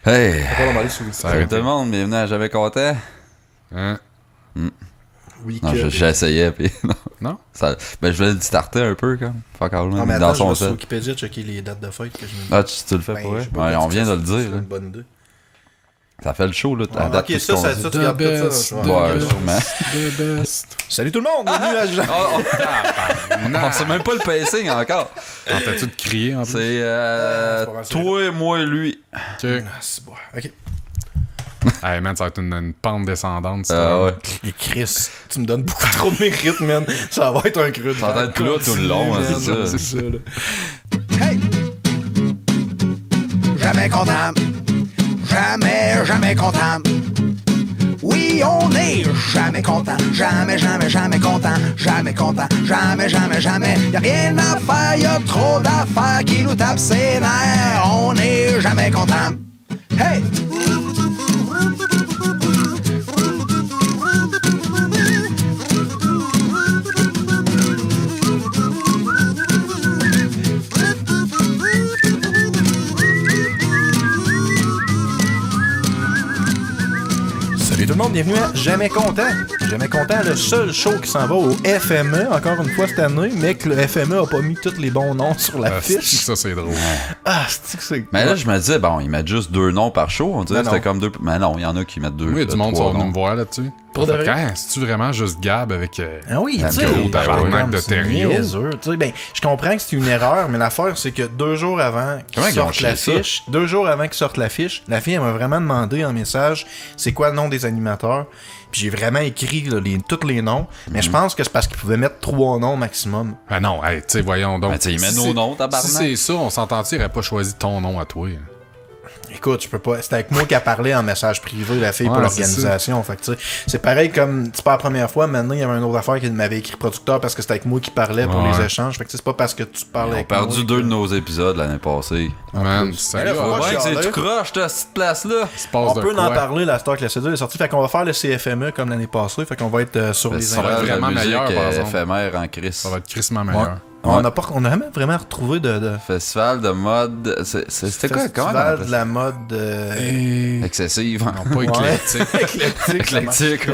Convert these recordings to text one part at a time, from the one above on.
Hey! Salut tout le monde, bienvenue à Jamais Content. Hein? Oui, Non, j'essayais, puis non. Non? Ça, ben, je voulais le starter un peu, comme. Fuck all, non, mais dans attends, son je vais sur set. Wikipédia checker les dates de fête que je me dis. Ah, tu le fais Ben, pour vrai? je sais pas Ouais, quand on vient de le c'est dire, là. une bonne idée. Ça fait le show, là. À date, Ok, tout ce qu'on ça, dit. tu regardes tout ça. Ouais, sûrement. The best. Salut tout le monde, bienvenue à Jean. On sait même pas le pacing encore. Tentais-tu de crier en plus? C'est c'est pas mal, c'est toi, moi, lui. Ok. Ah, c'est bon. Ok. Hey man, ça va être une pente descendante. Ouais. Et Chris, tu me donnes beaucoup trop de mérite, man. Ça va être un creux de Ça va être là tout le long, hein, c'est ça. C'est ça, là. Hey! Jamais content. Jamais content. Oui, on est jamais content. Jamais content. Jamais content. Jamais. Y'a rien à faire, y'a trop d'affaires qui nous tapent ses nerfs. On est jamais content. Hey! Salut tout le monde, bienvenue à Jamais Content. Jamais Content, le seul show qui s'en va au FME, encore une fois cette année, mais que le FME a pas mis tous les bons noms sur la fiche. Ça, c'est drôle. Ah, c'est que c'est... Mais là, je me disais, bon, ils mettent juste 2 noms par show. On dirait que Non, c'était non. comme 2. Mais non, il y en a qui mettent 2. Oui, il y a du monde qui va venir me voir là-dessus. Pour de vrai? Quand? C'est-tu vraiment juste Gab avec. Ah oui, Un tu sais, gros tabarnak de Thériault. Tu sais, ben, je comprends que c'est une erreur, mais l'affaire, c'est que 2 jours avant Comment qu'ils ils ont sortent la chié ça? fiche, 2 jours avant qu'ils sortent la fiche, la fille, elle m'a vraiment demandé en message, c'est quoi le nom des animateurs. Puis j'ai vraiment écrit là, tous les noms, mais je pense que c'est parce qu'ils pouvaient mettre 3 noms maximum. Ah non, hey, tu sais, voyons donc. Ben, tu sais, ils mettent Si nos noms, tabarnak. Si c'est ça, on s'entend-tu, il aurait pas choisi ton nom à toi. Écoute, je peux pas. C'était avec moi qui a parlé en message privé, la fille, pour Ouais, l'organisation. Fait que, tu sais, c'est pareil comme. C'est pas la première fois. Maintenant, il y avait une autre affaire qui m'avait écrit producteur parce que c'était avec moi qui parlait pour Ouais. les échanges. Fait que, tu sais, c'est pas parce que tu parles On a avec moi. perdu 2 de nos épisodes l'année passée. Man, plus. ça Mais là, faut va. pas Ouais, chialer. c'est tout croche, cette place-là. Il se passe On de peut quoi? en parler, la star que la cédule est sortie. Fait qu'on va faire le CFME comme l'année passée. Fait qu'on va être sur les Ça va être être vraiment vraiment meilleur, par exemple. éphémère en crise. Ça va être crissement meilleur. On a jamais vraiment retrouvé de Festival de mode. C'était quoi? Comment on festival appelle de ça? la mode Et... Excessive. Non, pas éclectique. éclectique. ça marche. Éclectique,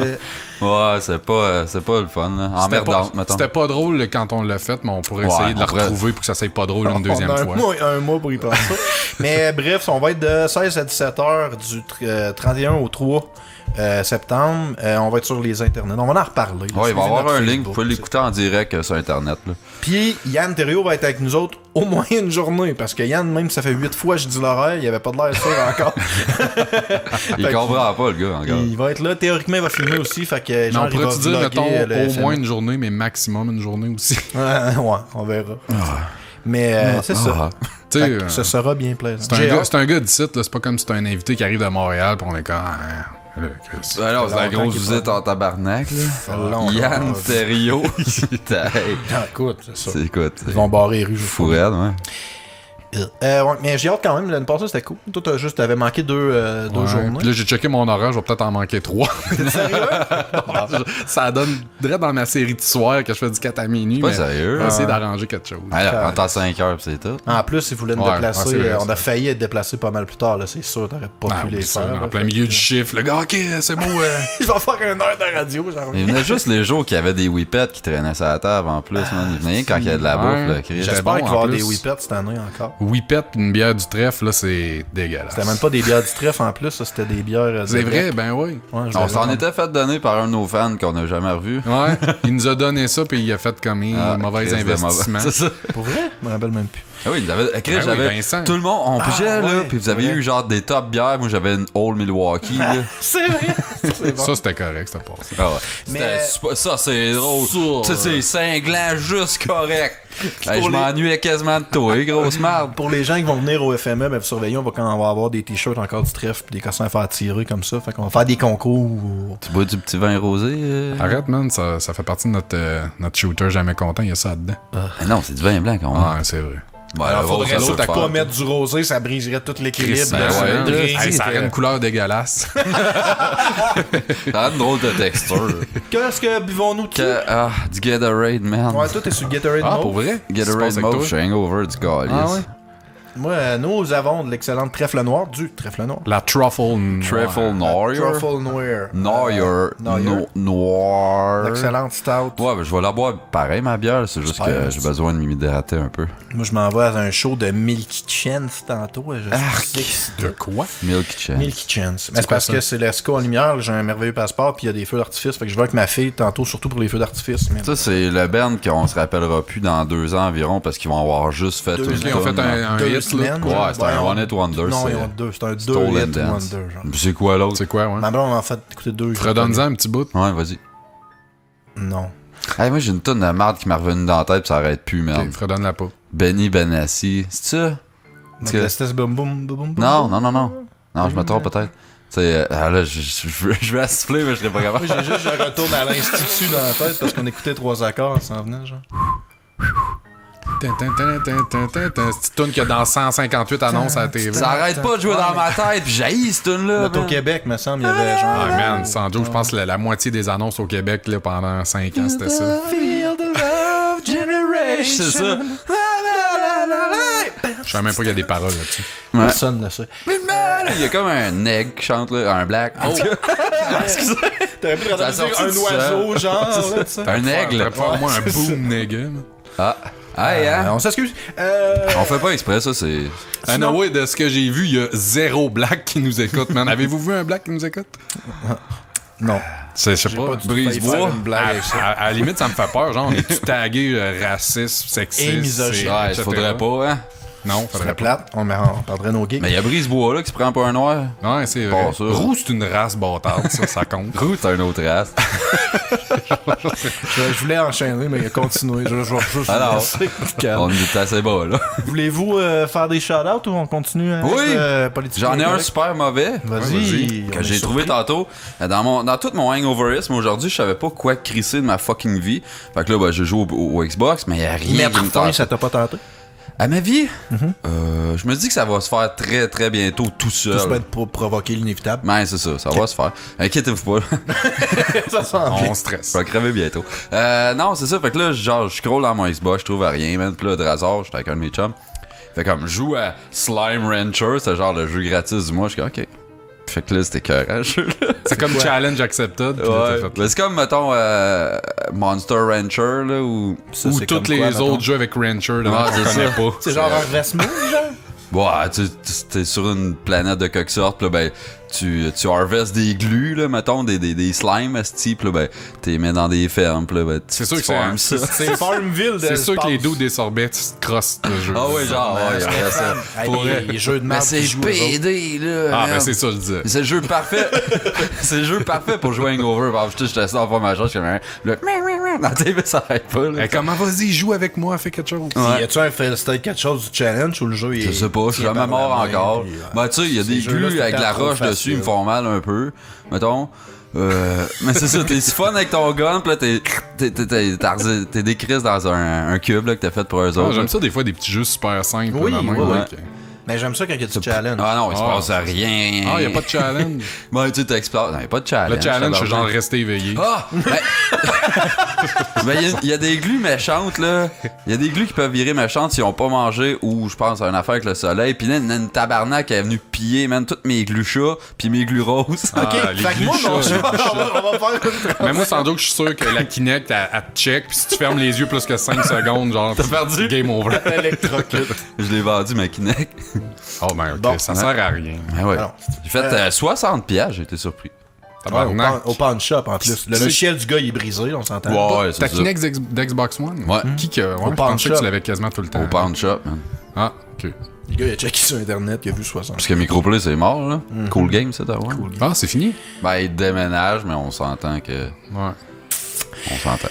ouais, c'est pas le fun, là. Emmerdante, mettons. C'était pas drôle quand on l'a fait, mais on pourrait Ouais, essayer de la on pourrait- retrouver pour que ça soit pas drôle une deuxième on a fois. un mois pour y penser. Mais bref, on va être de 16 à 17 heures du 31 au 3 septembre. On va être sur les internets. On va en reparler. là. Ouais, il va y Suivez avoir notre un link, Facebook, vous pouvez l'écouter en direct sur Internet, là. Puis Yann Thériault va être avec nous autres au moins une journée. Parce que Yann, même ça fait 8 fois que je dis l'horaire, il avait pas de l'air sûr encore. Il Fait que- comprend pas, le gars, encore. Il va être là. Théoriquement, il va filmer aussi. Fait que Mais genre, on il va pourrait-tu dire, vlogger, mettons, le au FME. moins une journée, mais maximum une journée aussi. Ouais, on verra. Mais c'est ça. Ah. Tu Fait sais, que ce sera bien plaisant. c'est J'ai hâte. un gars d'ici, là, c'est pas comme si c'était un invité qui arrive de Montréal, pis on est comme... Ah, là, Chris. Ben non, c'est la longtemps grosse qu'il est visite pas- en tabarnak, là. Ça fait longtemps. Yann Thériault. Hey, Ah, écoute, c'est ça. c'est écoute. Ils vont barrer les rues. Fourette, ouais. Ouais, mais j'ai hâte quand même. L'année passée, c'était cool. Toi, t'avais manqué deux Ouais. journées. Puis là, j'ai checké mon horaire, je vais peut-être en manquer 3. Ça donne direct dans ma série de soir que je fais du 4 à minuit. Pas mais sérieux. on va essayer d'arranger quelque chose. Ouais, là, prends 5 heures, pis c'est tout. En plus, ils voulaient nous Ouais, déplacer. ouais, c'est vrai, on ça. a failli être déplacés pas mal plus tard, là, c'est sûr. T'aurais pas Ah, pu les oublie ça, faire. en là. plein milieu du chiffre. Le gars, ok, c'est beau. Il va faire une heure de radio, genre. Il venait juste les jours qu'il y avait des whippets qui traînaient sur la table en plus, man. Il venait rien quand il y a de la Ouais. bouffe, là, Chris. J'espère J'espère bon, qu'il va y en avoir plus. des whippets cette année encore. Whippet pis une bière du trèfle, là, c'est dégueulasse. C'était même pas des bières du trèfle en plus, ça, c'était des bières. C'est vrai, ben oui. Ouais, je On l'avais s'en pas. était fait donner par un de nos fans qu'on n'a jamais revu. Ouais, il nous a donné ça, puis il a fait comme un mauvais Chris de investissement. C'est ça. Pour vrai? Je me rappelle même plus. Ah oui, il avait. Chris, Ah oui, j'avais. Vincent. Tout le monde, on pigeait, là, ouais, puis vous avez c'est vrai. eu genre des top bières. Moi, j'avais une Old Milwaukee, là. C'est vrai! C'est bon. Ça, c'était correct, c'était passé. Ah ouais. Mais- Ça, c'est drôle. Ça, c'est cinglant, juste correct. Hey, je les- m'ennuyais quasiment de toi, grosse merde. Pour les gens qui vont venir au FME, ben, vous surveillez, quand on va avoir des t-shirts encore du trèfle pis des cossins à faire tirer comme ça. Fait qu'on va faire des concours. Tu bois du petit vin rosé? Arrête, man, ça fait partie de notre shooter jamais content, il y a ça dedans. Ah non, c'est du vin blanc qu'on Ah, c'est vrai. Ouais, Alors, le faudrait rose, ça surtout doit pas faire. mettre du rosé, ça briserait tout l'équilibre. Ben de ce ouais, drink. hey, ça aurait une couleur dégueulasse. Ça a une drôle de texture. Qu'est-ce que buvons-nous dessus? Du Gatorade, man. Ouais, toi, t'es sur Gatorade Ah, Mauve. pour vrai? Gatorade Qu'est-ce qui se passe Mauve, avec je toi? suis hangover du calice. Ah ouais? Moi, nous avons de l'excellente trèfle noire, du trèfle noir. La truffle. Truffle Noir. Truffle noir. Noir. L'excellente stout. Ouais, ben, je vais la boire pareil, ma bière. C'est juste J'espère, que j'ai besoin de m'hydrater un peu. Moi, je m'en vais à un show de Milky Chance tantôt. Je suis excité. De quoi? Milky Chance. Milky Chance. Mais c'est quoi parce ça? que c'est l'ESCO en lumière. J'ai un merveilleux passeport, puis il y a des feux d'artifice. Fait que je vais avec ma fille tantôt, surtout pour les feux d'artifice. Mais... Ça, c'est le band qu'on se rappellera plus dans 2 ans environ parce qu'ils vont avoir juste fait une Ils ont fait tonne. un deux hit, là. semaines. Ouais, c'est un One Hit Wonder. Non, c'est ils ont deux. C'est un deux Stolen hit Dance. wonder. Genre. Puis c'est quoi l'autre? C'est quoi, ouais? Ma blonde en fait écouté 2. Redonne-en un petit bout. Ouais, vas-y. Non. Hey, moi, j'ai une tonne de marde qui m'est revenue dans la tête pis ça arrête plus, merde. Ok, redonne la pas. Benny Benassi. C'est ça? Donc, que- l'espèce boum boum boum boum. Non, je me trompe peut-être. Tu sais, là, je vais assouffler, mais je serais pas capable. Moi, j'ai juste un retour à l'institut dans la tête parce qu'on écoutait 3 accords en s'en venant, genre. C'est une petite toune qu'il y a dans 158 annonces à la TV. Ça arrête pas de jouer dans ma tête, pis j'haïs cette tune-là. Au Québec, me semble, il y avait genre. Ah, man, sans joke, je pense que la moitié des annonces au Québec là, pendant 5 ans, c'était ça. Feel the love generation. C'est ça. Je savais même pas qu'il y a des paroles là-dessus. Personne ne sait. Il y a comme un neg qui chante, là, un black. T'aurais pu Ça dire sortit un tout oiseau, genre. Là, tu sais. Un aigle. Faudrait faire moi un boom nigga. Ah. Hey, hein? On s'excuse. On fait pas exprès, ça, c'est. Anyway, de ce que j'ai vu, il y a 0 black qui nous écoute, man. Avez-vous vu un black qui nous écoute? Non. Je sais pas. du tout failli faire une blague avec ça. À la limite, ça me fait peur. Genre, on est-tu tagué raciste, sexiste? Et misogyne. Ouais, etc. faudrait pas, hein? Non, Ça faudrait serait pas. plate. On perdrait nos gigs. Mais il y a Brisebois, là, qui se prend pour un noir. Ouais, c'est vrai. Pas ça. Roux, c'est une race bâtarde, ça compte. Roux, c'est un autre race. Je voulais enchaîner, mais il a continué. Je vais juste Alors, laisser calme. on est assez bas, là. Voulez-vous faire des shout-outs ou on continue à Oui. politiquement J'en ai un correct? super mauvais. Vas-y. Que j'ai trouvé tantôt. Dans tout mon hangoverisme aujourd'hui, je savais pas quoi crisser de ma fucking vie. Fait que là, ben, je joue au Xbox, mais il y a rien Mettre qui me fin, tente. ça t'a pas tenté? À ma vie, je me dis que ça va se faire très très bientôt tout seul. Tout se mettre pour provoquer l'inévitable. Ouais, c'est ça, ça va se faire. Inquiétez-vous pas, Ça sent bien. On stresse. je vais crever bientôt. Non, c'est ça, fait que là, genre, je scroll dans mon Xbox, je trouve rien, man. Puis là, de hasard, j'étais avec un de mes chums. Fait comme, je joue à Slime Rancher, c'est genre le jeu gratis du mois. Je suis comme, ok. Fait que là, c'était écœurant, ce jeu-là. C'est comme challenge accepted. puis là, Ouais. t'as fait- Mais c'est comme, mettons, Monster Rancher, là, ou. Ça, Ou c'est tous comme les quoi, autres mettons? jeux avec Rancher, là, Ouais, qu'on c'est connaît ça. pas. C'est genre un Rasmus, genre? Ouais, t'es sur une planète de quelque sorte, là, ben, tu harvestes des glues, là, mettons, des slimes, asti, pis là, ben, t'es mets dans des fermes, pis là, ben, C'est sûr que farmes c'est C'est Farmville de c'est sûr que les l'espace. dos des sorbets, tu te crosses le jeu. Ah ouais, genre, ouais, il y aurait ça. Hey, Pour vrai. les jeux de Mais marde c'est qui jouent eux autres. PD, là. Ah, ben merde. c'est ça, je disais. C'est le jeu parfait. C'est le jeu parfait pour jouer Hangover. Par exemple, j'étais assis dans ma chambre, je suis comme, le dans la TV, ça arrête pas, là. Hey, comment vas-y, joue avec moi, fais quelque chose. Ouais. Y a-tu un fail state quelque chose du challenge ou le jeu Je sais pas, je suis jamais mort encore. Ben, tu sais, il y a des glues avec de la roche dessus, ils me font mal un peu. Mettons. Mais c'est ça, t'es si fun avec ton gun, pis là, t'es des crises dans un cube là, que t'as fait pour eux Ah, autres. J'aime ça des fois des petits jeux super simples. Oui, là, de même, oui, là, ouais. que- Mais j'aime ça quand il y a du challenge. Ah non, il se Ah. passe rien. Ah, y a pas de challenge. Ben, tu sais, t'explores. Non, y a pas de challenge. Le challenge, c'est genre tabarnak. rester éveillé. Ah! Ben, il y a des glues méchantes, là. Il y a des glues qui peuvent virer méchantes s'ils ont pas mangé ou, je pense, à une affaire avec le soleil. Puis là, une tabarnak qui est venue piller, man, toutes mes glues chats puis mes glues roses. Ah, Ok, les fait que moi, mon gluchas, jeu, les gluchas. on va faire une Mais moi, sans doute, je suis sûr que la Kinect, elle te check, pis si tu fermes les yeux plus que 5 secondes, genre, t'as perdu? Game over. électrocute. Je l'ai vendu, ma Kinect. Oh, ben, ok, Bon, ça sert à rien. Ben ouais. Alors, J'ai fait 60 piastres, j'ai été surpris. Tabarnak. Au pawn shop en plus. Le logiciel du gars, il est brisé, on s'entend. Ouais, Ta c'est ça. Kinect d'Xbox One? Ouais. Qui que. Ouais, je pawn pensais que shop. tu l'avais quasiment tout le temps. Au pawn shop, man. Ah, ok. Le gars, il a checké sur internet, il a vu 60. Parce que Microplay, c'est mort, là. Cool game, ça, d'avoir. Cool. Ah, c'est fini? Ben, il déménage, mais on s'entend que. Ouais. On s'entend.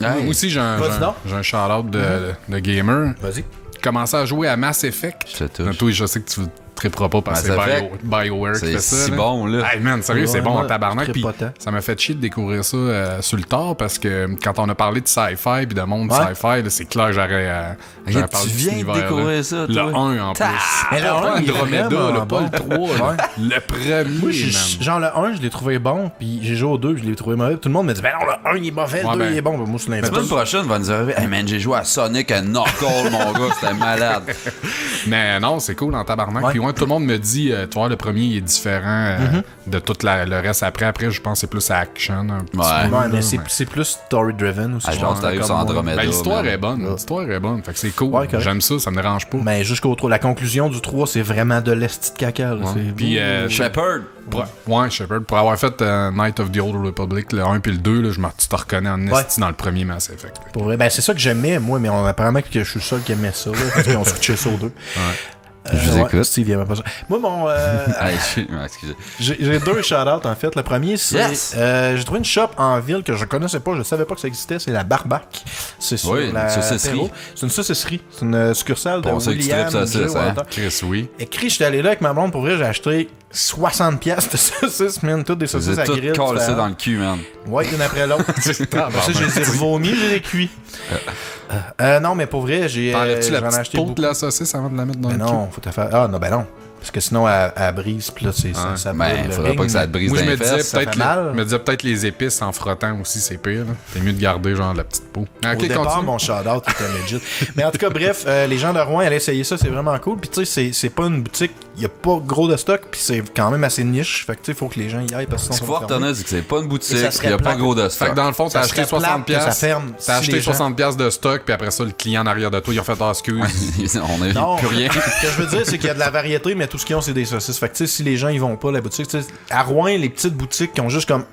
Moi Hey, aussi, j'ai Vas-y donc. un shout-out de gamer. Vas-y. J'ai commencé à jouer à Mass Effect. je te touche. Toi, je sais que tu tripperas pas parce que Mass c'est Effect, BioWare qui c'est fait ça. si là. bon, là. Hey man, sérieux, c'est Ouais, bon en moi, tabarnak. je Puis trippe pas tant. ça m'a fait chier de découvrir ça sur le tard parce que quand on a parlé de sci-fi puis de monde Ouais. sci-fi, là, c'est clair que j'aurais Tu parlé de cet viens de univers-là. découvrir ça, Le toi. 1 en plus. Mais le Pas 1, il est Andromeda, vraiment là, pas bon. le 3. là. Ouais. Le premier, Moi, man. genre le 1, je l'ai trouvé bon, puis j'ai joué au 2, je l'ai trouvé mauvais. Tout le monde me dit, ben non, le 1 il est mauvais, le Ouais, 2 ben. il est bon. Ben, moi, c'est La l'inverse. semaine prochaine, va nous arriver. Hey man, j'ai joué à Sonic à Knuckle, mon gars, c'était malade. Mais non, c'est cool en tabarnak. Ouais. Puis ouais, tout le monde me dit, tu vois, le premier il est différent de tout le reste après. Après, je pense que c'est plus action. Un petit Ouais. peu, Ouais, là, mais c'est plus story-driven aussi. Ah, genre, t'arrives comme sur moi. Andromeda. Ben, l'histoire man. est bonne. L'histoire est bonne. Fait que c'est cool. Ouais, correct. J'aime ça, ça me dérange pas. Mais jusqu'au 3, la conclusion du 3, c'est vraiment de l'esti de caca. Là. Ouais. C'est- Puis, Shepard. ouais, Shepard. Pour avoir fait Night of the Old Republic, le 1 puis le 2, là, tu te reconnais en esti dans le premier Mass Effect. Pour vrai, ben c'est ça que j'aimais, moi, mais apparemment que je suis le seul qui aimait ça, là, parce qu'ils ont switché ça aux deux. Je vous écoute. Steve, il aimait pas ça. Moi, Allez, excusez. j'ai deux shout-outs en fait. Le premier, c'est Yes! j'ai trouvé une shop en ville que je connaissais pas, je savais pas que ça existait, c'est la Barbac. C'est sur Oui, la une saucisserie. Perrault. C'est une saucisserie. C'est une succursale de Bon, c'est que tu William tripes saucisse, J. hein? Walter. Chris, oui. Écrit, j'étais allé là avec ma blonde pour vrai, j'ai acheté 60 pièces de saucisses, man, toutes des Vous saucisses êtes à tous grill. collés différentes. dans le cul, man. Ouais, une après l'autre. Après ça, je les ai revomis, je les ai cuits. Non, mais pour vrai, T'enlèves-tu la j'en ai petite acheté peau beaucoup. de la saucisse avant de la mettre dans Ben le non, faut te faire. Ah non, ben non. Parce que sinon, elle brise, puis là, ça Ben, brûle le faudrait ring, pas que ça te mais- brise Moi, je dans me les disais fesses. ça peut-être fait mal. je me disais peut-être les épices en frottant aussi, c'est pire. là. C'est mieux de garder genre la petite peau. Au Ok, départ, continue. mon shout-out était legit. Mais en tout cas, bref, les gens de Rouen allaient essayer ça, c'est vraiment cool. Puis tu sais, c'est pas une boutique, il y a pas gros de stock, puis c'est quand même assez niche. Fait que tu sais, faut que les gens y aillent parce que Ce sinon, qu'il faut retenir, c'est que c'est pas une Et boutique, ça il serait y a pas plate. gros de Fait stock. que dans le fond, t'as Ça acheté serait plate 60 que ça pièces. ferme T'as si acheté les gens- 60 pièces de stock, puis après ça, le client en arrière de toi, ils ont fait excuse. On a Non, plus rien. ce que je veux dire, c'est qu'il y a de la variété, mais tout ce qu'ils ont, c'est des saucisses. Fait que, tu sais, si les gens, ils vont pas à la boutique, tu sais, à Rouen, les petites boutiques qui ont juste comme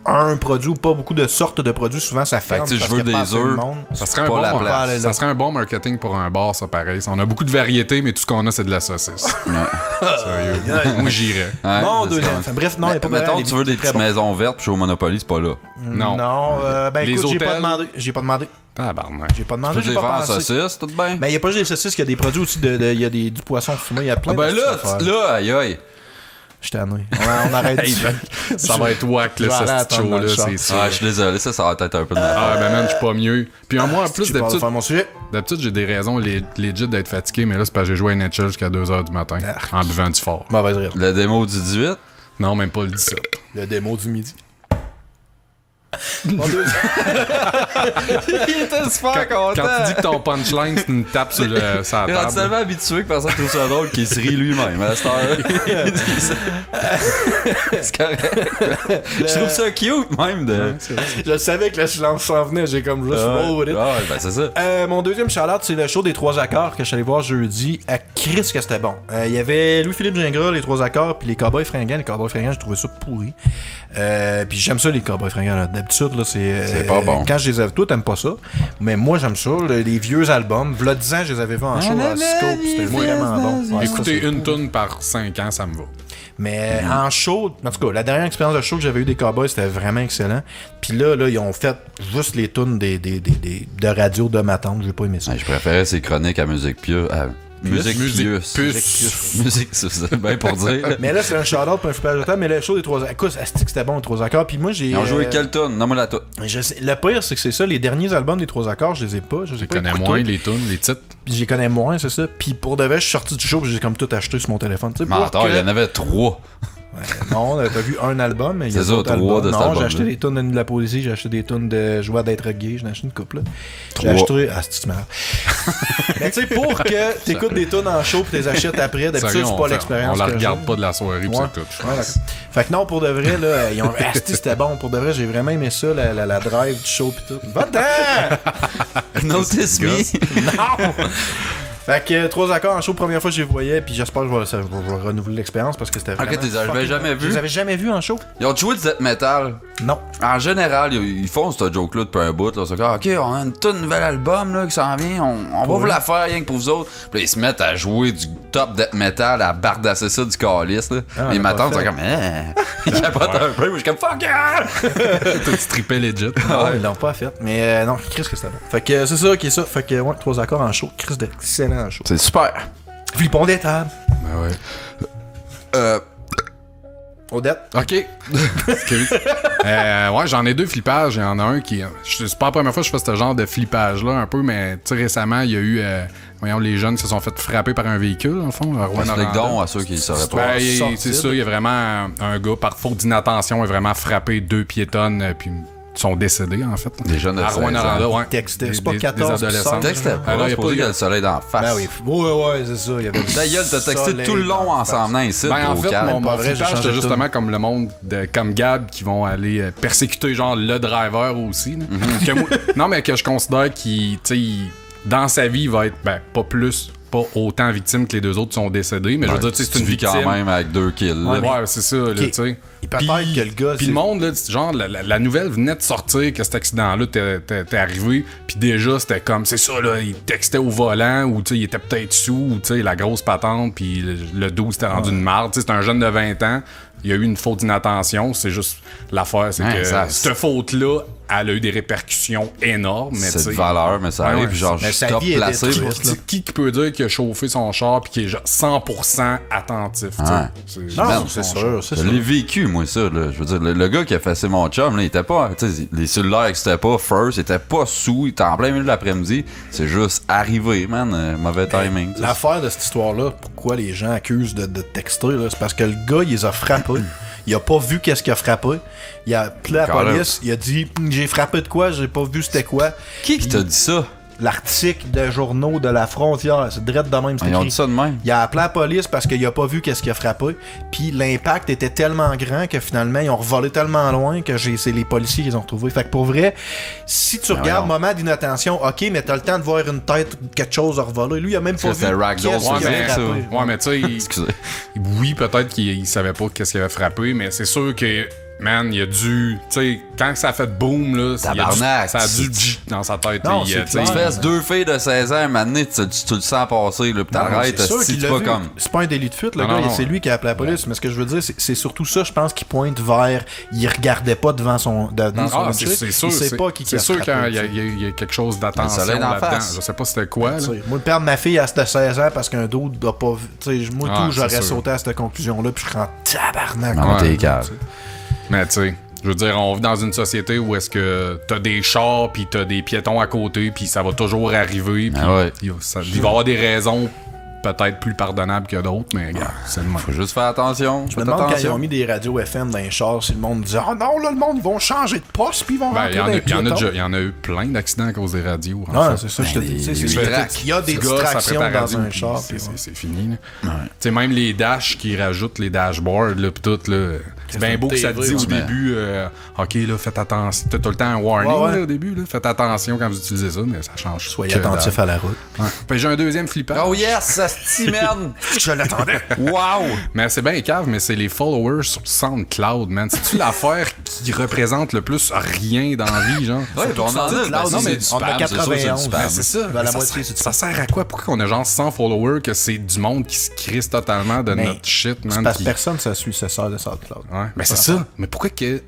un produit ou pas beaucoup de sortes de produits, souvent, ça ferme. que, tu sais, parce je veux qu'il y a pas des assez de œufs. monde. Ça serait, un Pas bon, la place. ça serait un bon marketing pour un bar, ça, pareil. On a beaucoup de variétés, mais tout ce qu'on a, c'est de la saucisse. Sérieux. Moi, j'irais. Ouais, Bon, c'est deuxième. ça. Enfin, bref, non, il y a pas de Mettons, les tu veux des très petites bons. maisons vertes, puis au Monopoly, c'est pas là. Non. Non, ben Les écoute, j'ai pas hôtels. demandé. J'ai pas demandé. Tabarnak. J'ai pas Tu demandé, peux j'ai les pas faire en pensé. saucisse, tout bien? Mais il y a pas juste des saucisses, il y a des produits aussi il y a du poisson fumé, il y a plein Ah ben de là, petites affaires. là, aïe aïe. Je suis tanné. On arrête. Hey, ça va être whack, Je vais là, aller ce petit attendre dans le show-là, char. c'est sûr. Ah, je suis désolé, ça va être un peu de Ah, ben man, je suis pas mieux. Puis moi, en plus, Je vais d'habitude, faire mon sujet. j'ai des raisons legit d'être fatigué, mais là, c'est parce que j'ai joué à NHL jusqu'à 2h du matin, en buvant du fort. Mauvaise rire. Le démo du 18. Non, même pas le 17. Le démo du midi. Mon deuxième- Il était super content. Quand tu dis que ton punchline, c'est une tape sur Il est la table. tellement habitué que personne trouve ça drôle qu'il se rit lui-même à cette heure. Il dit ça. C'est correct. Je trouve ça cute même de. Je savais que le silence s'en venait, j'ai comme juste roll with it. Ouais, ben c'est ça. Mon deuxième shout-out, c'est le show des 3 accords que je suis allé voir jeudi. À Chris que c'était bon. Il y avait Louis-Philippe Gingras, les 3 accords, puis les Cowboys Fringants. Les Cowboys Fringants, j'ai trouvé ça pourri. Puis j'aime ça, les Cowboys Fringants. Là. D'habitude, là, C'est pas bon. Quand je les avais, toi, t'aimes pas ça. Mais moi, j'aime ça. Les vieux albums. V'là 10 ans, je les avais vus en show à Scope. C'était vraiment bon. Ouais, Écouter ça, c'est une tune par 5 ans, ça me va. Mais en show, en tout cas, la dernière expérience de show que j'avais eu des Cowboys, c'était vraiment excellent. Puis là, ils ont fait juste les tunes de radio de ma tante. J'ai pas aimé ça. Ouais, je préférais ces chroniques à musique pieuse. Musique pieuse. Musique, c'est bien pour dire. Mais là, c'est un shout-out pour un super de temps. Mais le show des 3 accords, écoute, asti que c'était bon, les 3 accords. Puis moi, j'ai. Ils ont joué quelle tune? Nomme-moi la tune. Le pire, c'est que c'est ça. Les derniers albums des 3 accords, je les ai pas. Je les ai Je pas connais écoutés. moins les tunes, les titres. Puis j'y connais moins, c'est ça. Puis pour de vrai, je suis sorti du show, puis j'ai comme tout acheté sur mon téléphone. Tu sais, pour Menteur, que- il y en avait 3. Non, t'as vu un album, mais il y a C'est ça, d'autres 3 albums. de cet Non, j'ai album-là. acheté des tunes de la poésie, j'ai acheté des tunes de joie d'être gay, j'en ai acheté une couple là. J'ai 3. acheté. Ah, c'est marrant. Mais tu sais, pour que t'écoutes des tunes en show pis t'es achètes après, d'habitude, Sérieux, c'est pas l'expérience. on la que regarde j'ai. pas de la soirée, pis Ouais. c'est tout. je Ouais, pense. d'accord. Fait que non, pour de vrai, là, ils ont. Ah, c'était bon. Pour de vrai, j'ai vraiment aimé ça, la drive du show pis tout. Va-t'en! Notice me. Non! Fait que 3 accords en show, première fois que je les voyais, puis j'espère que je vais renouveler l'expérience parce que c'était vraiment. Ok, tu les avais fucking- jamais vus? Je les avais jamais vus en show? Ils ont joué du death metal. Non. En général, ils font ce joke-là depuis un bout. Là. C'est comme, ok, on a un tout nouvel album là, qui s'en vient, on va vous la faire rien que pour vous autres. Puis là, ils se mettent à jouer du top death metal à bardasser ça du calice. Là. Ah, on les l'a pas matins, fait. c'est comme, ils capotent un peu. Moi, je suis comme, fuck yeah! T'as trippé legit. Non, ils l'ont pas fait. Mais non, Chris que c'était bon. Fait que c'est ça qui est ça. Fait que ouais, 3 accords en show. Chris d'excellent en show. C'est super. Flippons des tables. Ben ouais. Odette. OK. Ouais, j'en ai 2 flippages. Il y en a un qui... C'est pas la première fois que je fais ce genre de flippage-là, un peu, mais tu sais, récemment, il y a eu... voyons, les jeunes qui se sont fait frapper par un véhicule, dans le fond. Explique donc à ceux qui ne sauraient pas. C'est ça, il y a vraiment un gars, par faute d'inattention, a vraiment frappé 2 piétonnes, puis ils sont décédés, en fait. Des jeunes de 16 ans. Ouais. Textait. C'est pas 14 des adolescents. Textait pas. Alors, Il y a le soleil dans la face. Ben oui. Ouais, c'est ça. Il y avait Ta gueule, t'as texté tout le long en s'en venant ici. Ben, en fait, mon pas vrai, flippage, j'ai changé c'était de justement comme le monde comme Gab qui vont aller persécuter genre le driver aussi. Là. Que moi- non, mais que je considère qu'il, tu sais, dans sa vie, il va être pas autant victime que les 2 autres qui sont décédés, mais je veux dire, tu sais, c'est une victime. quand même avec 2 kills. Ouais, c'est ça, là, tu sais. Il peut être que le gars... Puis le monde, là, genre, la nouvelle venait de sortir que cet accident-là t'es arrivé, puis déjà, c'était comme, c'est ça, là, il textait au volant, ou, tu sais, il était peut-être sous, ou, tu sais, la grosse patente, puis le dos s'était rendu une marde. Tu sais, c'est un jeune de 20 ans, il y a eu une faute d'inattention, c'est juste l'affaire, c'est que cette faute-là, elle a eu des répercussions énormes. Mais c'est de valeur, mais ça arrive, genre, je suis top placé. Qui peut dire qu'il a chauffé son char puis qu'il est genre 100% attentif, c'est sûr. Je l'ai vécu, moi, ça, là. Je veux dire, le gars qui a fait mon chum, là, il était pas, tu sais, les cellulaires n'existaient pas, first, il était pas sous, il était en plein milieu de l'après-midi, c'est juste arrivé, man, mauvais timing. L'affaire de cette histoire-là, pourquoi les gens accusent de texter, là, c'est parce que le gars, il les a frappés. Il a pas vu qu'est-ce qu'il a frappé. Il a appelé la police. Il a dit j'ai frappé de quoi, j'ai pas vu c'était quoi. Qui t'a dit ça? L'article de journaux de la frontière, c'est direct de même. Ils ont dit ça de même. Il a appelé la police parce qu'il a pas vu qu'est-ce qu'il a frappé. Puis l'impact était tellement grand que finalement ils ont revolé tellement loin que c'est les policiers qui les ont retrouvés. Fait que pour vrai, si tu regardes moment d'inattention, ok, mais t'as le temps de voir une tête ou quelque chose à revoler. Lui, il a même pas vu qu'est-ce qu'il avait frappé. Ouais, mais tu sais, oui, peut-être qu'il savait pas qu'est-ce qu'il avait frappé, mais c'est sûr que man, il a dû... Tu sais, quand ça a fait boom, là, ça a dû dans sa tête. Non, tu fais 2 filles de 16 ans, un moment donné, tu le sens passer, là, pis t'arrêtes, si tu pas comme... C'est pas un délit de fuite, le gars, c'est lui qui a appelé la police, mais ce que je veux dire, c'est surtout ça, je pense, qu'il pointe vers... Il regardait pas devant son... c'est sûr, il sait pas qui c'est sûr qu'il y a quelque chose d'attention là-dedans. Je sais pas c'était quoi, là. Moi, le père de ma fille à 16 ans, parce qu'un d'autre n'a pas vu... Tu sais, moi, tout, j'aurais sauté à cette conclusion-là, puis je serais en tabarnak. Non, t'es calme. Mais tu sais, je veux dire, on vit dans une société où est-ce que t'as des chars pis t'as des piétons à côté pis ça va toujours arriver pis il va y avoir des raisons peut-être plus pardonnables que d'autres, mais regarde, c'est le même. Faut juste faire attention. Je me demande quand ils ont mis des radios FM dans les chars, si le monde disait « Oh non, là, le monde, ils vont changer de poste pis ils vont rentrer dans les piétons. » Il y en a eu plein d'accidents à cause des radios. Non, c'est ça, je te dis. Il y a des distractions dans un char. C'est fini. Tu sais, même les dashs qui rajoutent les dashboards, là, pis tout, là... C'est bien beau que ça te dit au début, OK, là, faites attention. T'as tout le temps un warning là, au début, là. Faites attention quand vous utilisez ça, mais ça change. Soyez attentif à la route. Fait j'ai un deuxième flippage. Oh yes, ça se merde. Je l'attendais. Wow! Mais c'est bien cave, mais c'est les followers sur SoundCloud, man. C'est-tu l'affaire qui représente le plus rien dans la vie, genre? Ouais, on en a. Non, mais on a 91. C'est ça. La moitié, ça sert à quoi? Pourquoi on a genre 100 followers que c'est du monde qui se crisse totalement de notre shit, man? Parce que personne ne suit ce sort de SoundCloud. Ouais, mais c'est ça. Mais pourquoi que,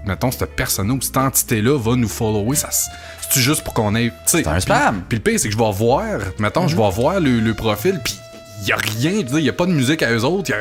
mettons, cette personne-là ou cette entité-là va nous follower? C'est-tu juste pour qu'on ait... C'est un spam. Puis le pire, c'est que je vais voir, mettons, je vais voir le profil, puis il y a rien, il y a pas de musique à eux autres,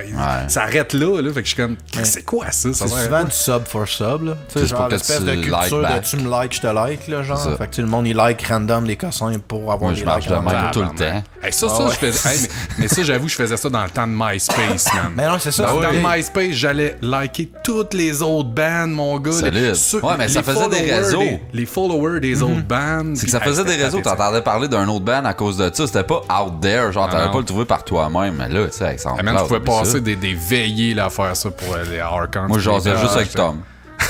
ça arrête là, fait que je suis comme, c'est quoi ça? C'est souvent du sub for sub, là. Tu sais, genre l'espèce de culture de tu me likes, je te like, là, genre. Fait que le monde, il like random les cossins pour avoir des likes. Moi, je marche tout le temps. Ça, je faisais... mais ça, j'avoue, je faisais ça dans le temps de MySpace, man. Mais non, c'est ça. Dans MySpace, j'allais liker toutes les autres bands, mon gars. Ouais, mais ça faisait des réseaux. Les followers des autres bands. C'est que ça faisait des réseaux. T'entendais parler d'un autre band à cause de ça. C'était pas out there, genre, t'allais pas le trouver par toi-même, mais là, tu sais, avec son tu pouvais passer des veillées là, à faire ça pour les Archons. Moi, j'osais juste avec Tom.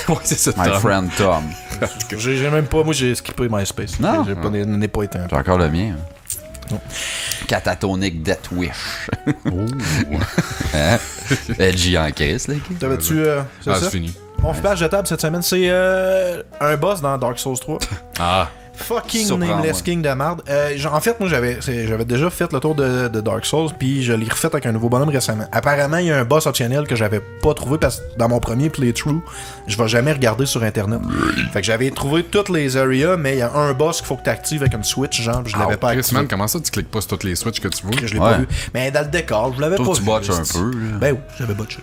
Ouais, c'est ça, My friend Tom. J'ai même pas, moi, j'ai skippé MySpace. Non. N'ai pas été un. J'ai encore le mien. Catatonic Death Wish. LG en caisse, là. T'avais-tu. C'est ça? C'est fini. Mon flippage de table cette semaine, c'est un boss dans Dark Souls 3. Ah. Fucking Surprends-moi. Nameless King de marde. En fait, moi, j'avais déjà fait le tour de Dark Souls, puis je l'ai refait avec un nouveau bonhomme récemment. Apparemment, il y a un boss optionnel que j'avais pas trouvé parce que dans mon premier playthrough, je vais jamais regarder sur Internet. Fait que j'avais trouvé toutes les areas, mais il y a un boss qu'il faut que tu actives avec une Switch, genre, je l'avais pas Chris, activé. man, comment ça tu cliques pas sur toutes les switches que tu veux? Je l'ai Ouais. pas vu. Mais dans le décor, je l'avais Toi, pas tu vu. botches un esti. peu, là. Ben oui, j'avais botché.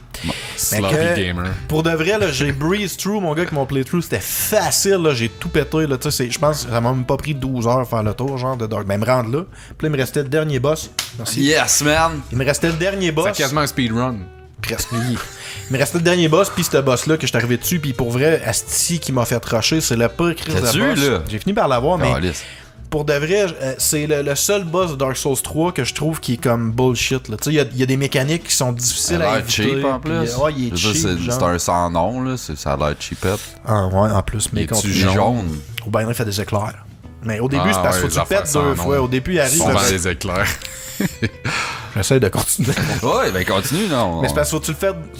Sloppy que- gamer. Pour de vrai, là, j'ai breeze through, mon gars, avec mon playthrough, c'était facile, là, j'ai tout pété, là, tu sais, je pense que ça m'a même pas pris 12 heures à faire le tour, genre, de Dark. Ben, me rendre là. Puis là, il me restait le dernier boss. Merci. Yes, man! Il me restait le dernier boss. C'est quasiment un speedrun. Presque. Il me restait le dernier boss, puis ce boss-là que je suis arrivé dessus, puis pour vrai, Asti qui m'a fait rusher, c'est le pire crise de T'as-tu, boss. là? J'ai fini par l'avoir, mais Calisse. pour de vrai, c'est le seul boss de Dark Souls 3 que je trouve qui est comme bullshit. Tu sais, il y a des mécaniques qui sont difficiles Ça a à l'air éviter. cheap en puis, plus. ouais, il est Je veux cheap. dire, c'est genre. un sans nom, là. Ça a l'air cheapette. Ah, ouais, en plus, mais Il est-tu continue. jaune? Ou ben il fait des éclairs. Mais au début, Ah, c'est parce ouais, que les faut que tu le affaires pètes sans deux nom. fois. Au début, il arrive. On vend ça- des éclairs. J'essaie de continuer. Ouais, ben continue, non. Mais c'est parce que faut que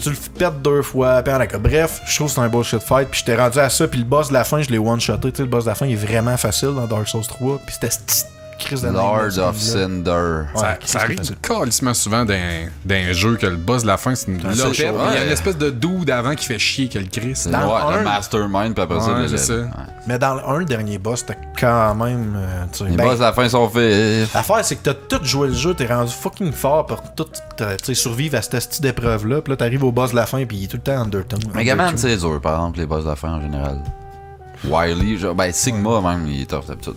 tu le pètes deux fois. Puis, d'accord. Bref, je trouve que c'est un bullshit fight. Puis j'étais rendu à ça. Puis le boss de la fin, je l'ai one-shoté. Tu sais, le boss de la fin, il est vraiment facile dans Dark Souls 3. Puis c'était cette crise de Lord Nameless of King, là. Cinder. Ouais, Ça qu'est-ce arrive qui fait calissement souvent d'un jeu que le boss de la fin, c'est une c'est lopette. chaud, Il y a ouais. une espèce de dude avant qui fait chier que le Chris. C'est Dans ouais, un- le mastermind, puis après ça, Ouais, le c'est ça. ouais. Mais dans le 1, le dernier boss, c'était quand même. Tu sais, Les ben, boss à la fin sont faits. l'affaire, c'est que t'as tout joué le jeu, t'es rendu fucking fort pour tout tu sais, survivre à cette petite d'épreuve-là. Puis là, t'arrives au boss de la fin, puis il est tout le temps undertone. Megaman, c'est dur, par exemple, les boss de la fin en général. Wily, genre, ben Sigma même, il est tough d'habitude.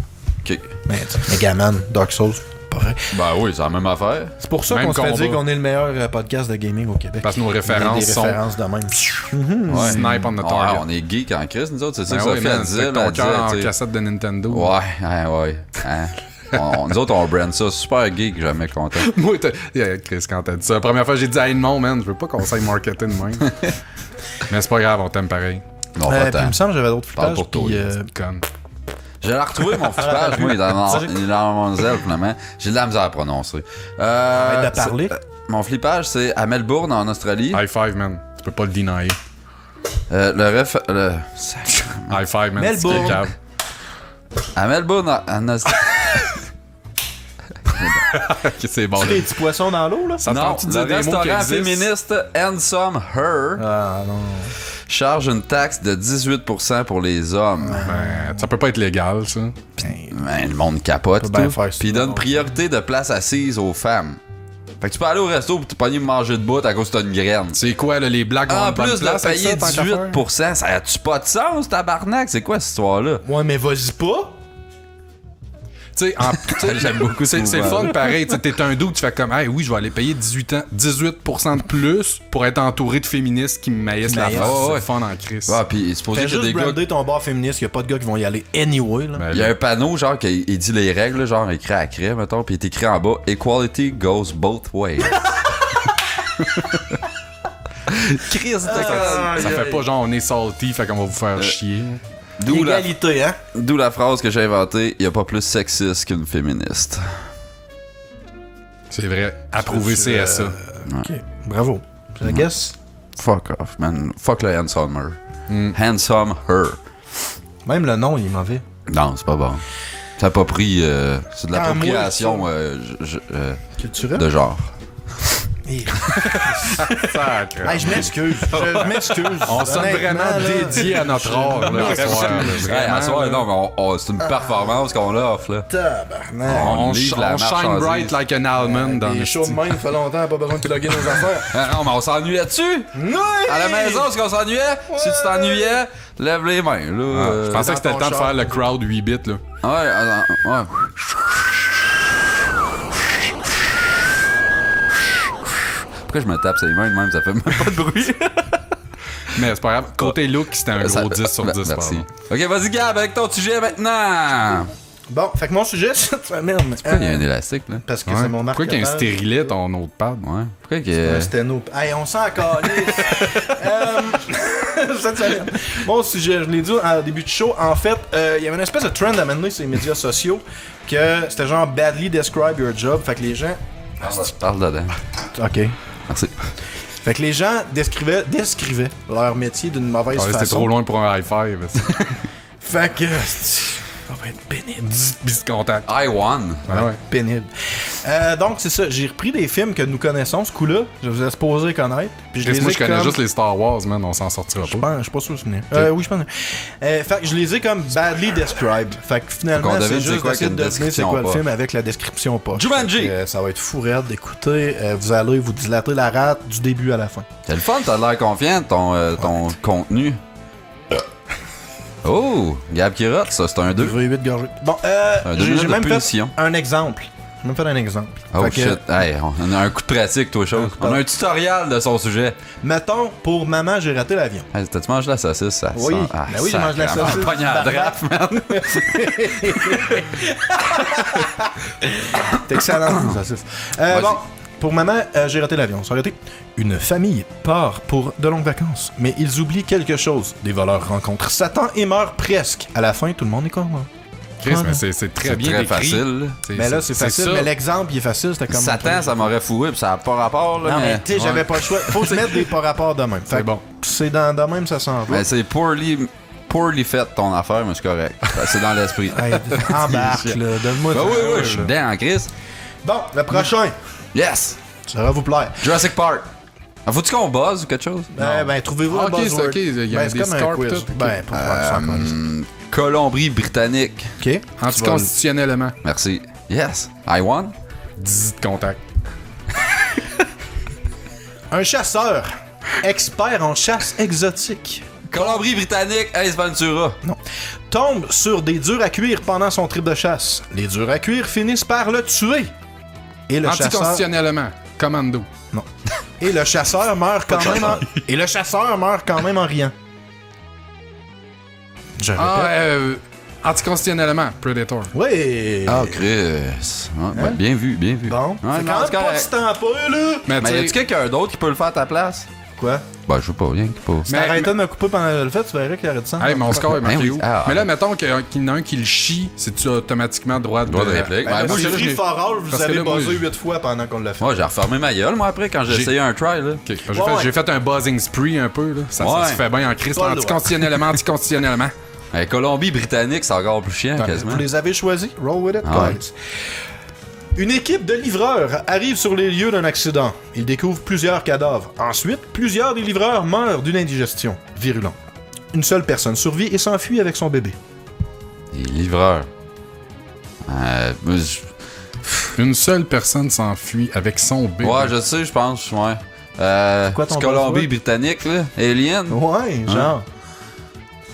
Ok. Mais tu sais, Megaman, Dark Souls, pas vrai. Ben oui, c'est la même affaire. C'est pour ça Même qu'on se fait combat. dire qu'on est le meilleur podcast de gaming au Québec. Parce que nos On a références des sont références de même. Ouais. snipe on the Ouais, target. on est geek en crise, nous autres, c'est ça Ben que ça oui, fait man, à c'est dire. ton cœur en tu sais. cassette de Nintendo. Ouais. Hein. Nous autres, on brand ça super geek, jamais content. Moi, Chris, quand t'as dit ça, la première fois, j'ai dit, hey, non, man, je veux pas qu'on s'aille marketer de même. Mais c'est pas grave, on t'aime pareil. Non, pas Puis il tant. me semble que j'avais d'autres Parle flippages. pour toi, Puis Conne. J'ai retrouvé mon flippage, moi, il est dans mon zèle, finalement. J'ai de la misère à prononcer. arrête de parler. Mon flippage, c'est à Melbourne, en Australie. High five, man. Tu peux pas le denier. Le ref. High five, man. Melbourne. C'est cave. À Melbourne, en Australie. Ok, c'est bon. des petits poissons dans l'eau, là? Ça te Non, tente de le dire des mots qui restaurant existent? féministe Handsome Her Ah non. charge une taxe de 18% pour les hommes. Ben, ça peut pas être légal, ça. Ben, le monde capote. Peut bien tout. faire ça. Puis il donne priorité de place assise aux femmes. Fait que tu peux aller au resto pis tu peux pas manger de bout à cause que t'as une graine. C'est quoi, là, les blagues ont En une bonne plus de place avec payer ça, tant qu'à faire? 18%, ça a-tu pas de sens, tabarnak? C'est quoi cette histoire-là? Ouais, mais vas-y pas. Tu sais, J'aime beaucoup c'est ce le mouvement. fun pareil. Tu sais, t'es un doux, tu fais comme, hey, oui, je vais aller payer 18% de plus pour être entouré de féministes qui me maïssent la Maïssent. face. Ouais, C'est ouais. le fun en crise. Ah, pis c'est supposé Fais qu'il y a juste des gars. brander ton bar féministe, y a pas de gars qui vont y aller anyway, là. Ben, Il y a un panneau, genre, qui il dit les règles, genre, écrit à craie, mettons, pis il est écrit en bas Equality goes both ways. Chris, ça fait pas genre on est salty, fait qu'on va vous faire chier. D'où la, Égalité, hein? d'où la phrase que j'ai inventée, il y a pas plus sexiste qu'une féministe. C'est vrai. Approuver CSA. Ok, bravo. I guess, Fuck off, man. Fuck le Handsome Her. Handsome Her. même le nom, il est mauvais. Non, c'est pas bon. Ça a pas pris. C'est de Quand l'appropriation moi, Culturel? de genre. Hey, Sacre. je m'excuse. Je m'excuse. On sonne Honnêtement, vraiment là, dédié à notre art, là, ce soir, là. Hey, à soir, Vraiment, non, mais c'est une performance qu'on offre, là. Tabarnak. on livre la shine marchandise. bright like an almond dans Les le shows de même, ça fait longtemps, pas besoin de plugger nos affaires. Ah, non, mais on s'ennuyait dessus! Ouais! À la maison, est-ce qu'on s'ennuyait? Si tu t'ennuyais, lève les mains, là. Je pensais que c'était le temps de faire le crowd 8 bits, là. Ouais. Pourquoi je me tape ces mains de même? Ça fait même pas de bruit. Mais c'est pas grave. Côté look, c'était un Ça- gros 10 sur 10. Merci. pardon. Ok, vas-y, Gab, avec ton sujet maintenant. Bon, fait que mon sujet cette semaine. Pourquoi il y a un élastique, là? Parce que Ouais. c'est mon Pourquoi qu'il y a un marque-page. stérilet, ton autre pad? Ouais. Pourquoi qu'il y a. Un sténo. Hey, on s'en calisse. Cette semaine. Mon sujet, je l'ai dit en début de show. En fait, il y avait une espèce de trend à mener sur les médias sociaux que c'était genre badly describe your job. Fait que les gens. Parle dedans. Ok. Merci. Fait que les gens descrivaient leur métier d'une mauvaise Ah, façon. c'était trop loin pour un high five. Fait que. On va être bitch. pénible. 10 contact. I won. Ouais. Pénible. Donc, c'est ça. J'ai repris des films que nous connaissons, ce coup-là. Je vous ai supposé connaître. Puis Chris, moi, je connais comme... juste les Star Wars, man. On s'en sortira pas. Je suis pas sûr de souvenir. Oui, je pense. Fait que je les ai comme badly described. Fait que finalement, Donc, on c'est devine juste c'est quoi d'essayer de qu'une deviner c'est quoi le description film avec la description pas. Jumanji! Ça va être fou raide d'écouter. Vous allez vous dilater la rate du début à la fin. C'est le fun, t'as l'air confiant de ton contenu. Oh, Gab qui rote, ça, c'est un 2. 8 gorgées. Bon, Un 2 minutes j'ai de même fait punition. un exemple. J'ai même fait un exemple. Oh Fait que, shit, hey, on a un coup de pratique, toi, chose. On a un tutoriel de son sujet. Mettons, pour maman, j'ai raté l'avion. Hey, t'as-tu mangé la saucisse, ça? Oui, sent- Ah, ben oui, j'ai mangé la sacrément, saucisse. pogne à la drape, man. C'est excellent, ça, c'est. Vas-y. Bon, pour maman, j'ai raté l'avion. Ça aurait été une famille part pour de longues vacances, mais ils oublient quelque chose. Des voleurs rencontrent Satan et meurent presque. À la fin, tout le monde est content. Chris, mais c'est très C'est bien très décrit. facile. Mais là, c'est facile, ça. mais l'exemple, il est facile. C'était comme. Satan, ça m'aurait fourré, pis ça a pas rapport, là. Non, mais tu sais, j'avais Ouais. pas le choix. Faut se mettre des pas rapports de même. Fait C'est que bon. C'est de même, ça s'en va. Mais c'est poorly fait ton affaire, mais c'est correct. C'est dans l'esprit. Hey, embarque, là. Donne-moi Ben ça. oui, oui, je suis dedans en crise. Bon, le prochain. Yes! Ça va vous plaire. Jurassic Park. Ah, faut-tu qu'on buzz ou quelque chose? Ben, trouvez-vous Ah, un ok, buzzword. c'est ok, il y a Ben, des c'est comme un scores quiz. pis tout. Ben, pour faire ça, Colombie-Britannique. OK. Anticonstitutionnellement. Merci. Yes. I won. 10 contact. Un chasseur, expert en chasse exotique, Colombie-Britannique, Ace Ventura. tombe sur des durs à cuire pendant son trip de chasse. Les durs à cuire finissent par le tuer. Et le chasseur... Anticonstitutionnellement. Commando. Non. Et le chasseur meurt quand même en... Et le chasseur meurt quand même en riant. Je répète. Anticonstitutionnellement. Predator. Oui. Ah, Chris. Ouais, bien vu, bien vu. Bon. Ouais, c'est non, quand même c'est pas correct. du temps pas, là. Mais Mais y tu a-tu sais, quelqu'un d'autre qui peut le faire à ta place? Quoi? Ben, je sais pas, rien qui pas. Si t'arrêtais de me couper pendant le fait, tu verrais qu'il y aurait de sang. hey, mon score est marqué oui. où? Ah, Mais là, mettons qu'il y en a un qui le chie, c'est-tu automatiquement droit de réplique. Ben, moi, c'est je- free je- for all, vous parce que avez là, moi, buzzé je- 8 fois pendant qu'on l'a fait. Moi, j'ai refermé ma gueule, moi, après, quand j'ai J'ai- essayé un try, là. Ok, j'ai Ouais, fait, ouais. j'ai fait un buzzing spree un peu, là. Ça Ouais. se fait bien en crise. Pas le droit. Anticonstitutionnellement. Hey, Colombie-Britannique, c'est encore plus chiant, quasiment. Vous les avez choisis? Roll with it, Ah guys. Une équipe de livreurs arrive sur les lieux d'un accident. Ils découvrent plusieurs cadavres. Ensuite, plusieurs des livreurs meurent d'une indigestion virulente. Une seule personne survit et s'enfuit avec son bébé. Les livreurs. Moi, Une seule personne s'enfuit avec son bébé. ouais, je sais, je pense, ouais. Quoi, ton c'est Colombie-Britannique, là. Alien. Ouais, genre.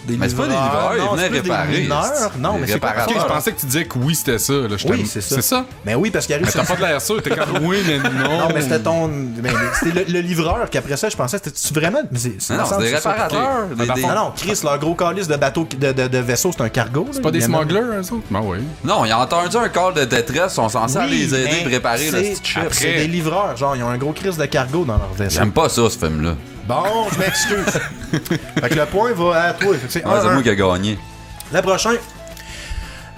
Des Mais c'est pas des livreurs, ils non, venaient c'est plus des réparer, mineurs. c'est- Non, des mais c'est pas réparateurs. Ok, je pensais que tu disais que oui, c'était ça. Là. Oui, c'est ça. C'est ça? Mais oui, parce qu'il arrive Mais t'as pas de l'air sûr. T'es comme oui, mais non. Non, mais c'était ton. Mais c'était le livreur qu'après ça, je pensais, c'était vraiment. Mais c'est Non, c'est des ça. réparateurs. Ok. des- Dans le des- fond, Non, non, Chris, leur gros calice de bateau, de vaisseau, c'est un cargo. C'est pas des smugglers, eux autres? Ben oui. Non, ils ont entendu un call de détresse, ils sont censés aller les aider mais de réparer le c'est- petit chip. après- C'est des livreurs, genre, ils ont un gros crise de cargo dans leur vaisseau. J'aime pas ça, ce film-là. Bon, je m'excuse. Fait que le point va à toi. Fait que c'est Ouais, c'est 1-1. moi qui ai gagné. Le prochain.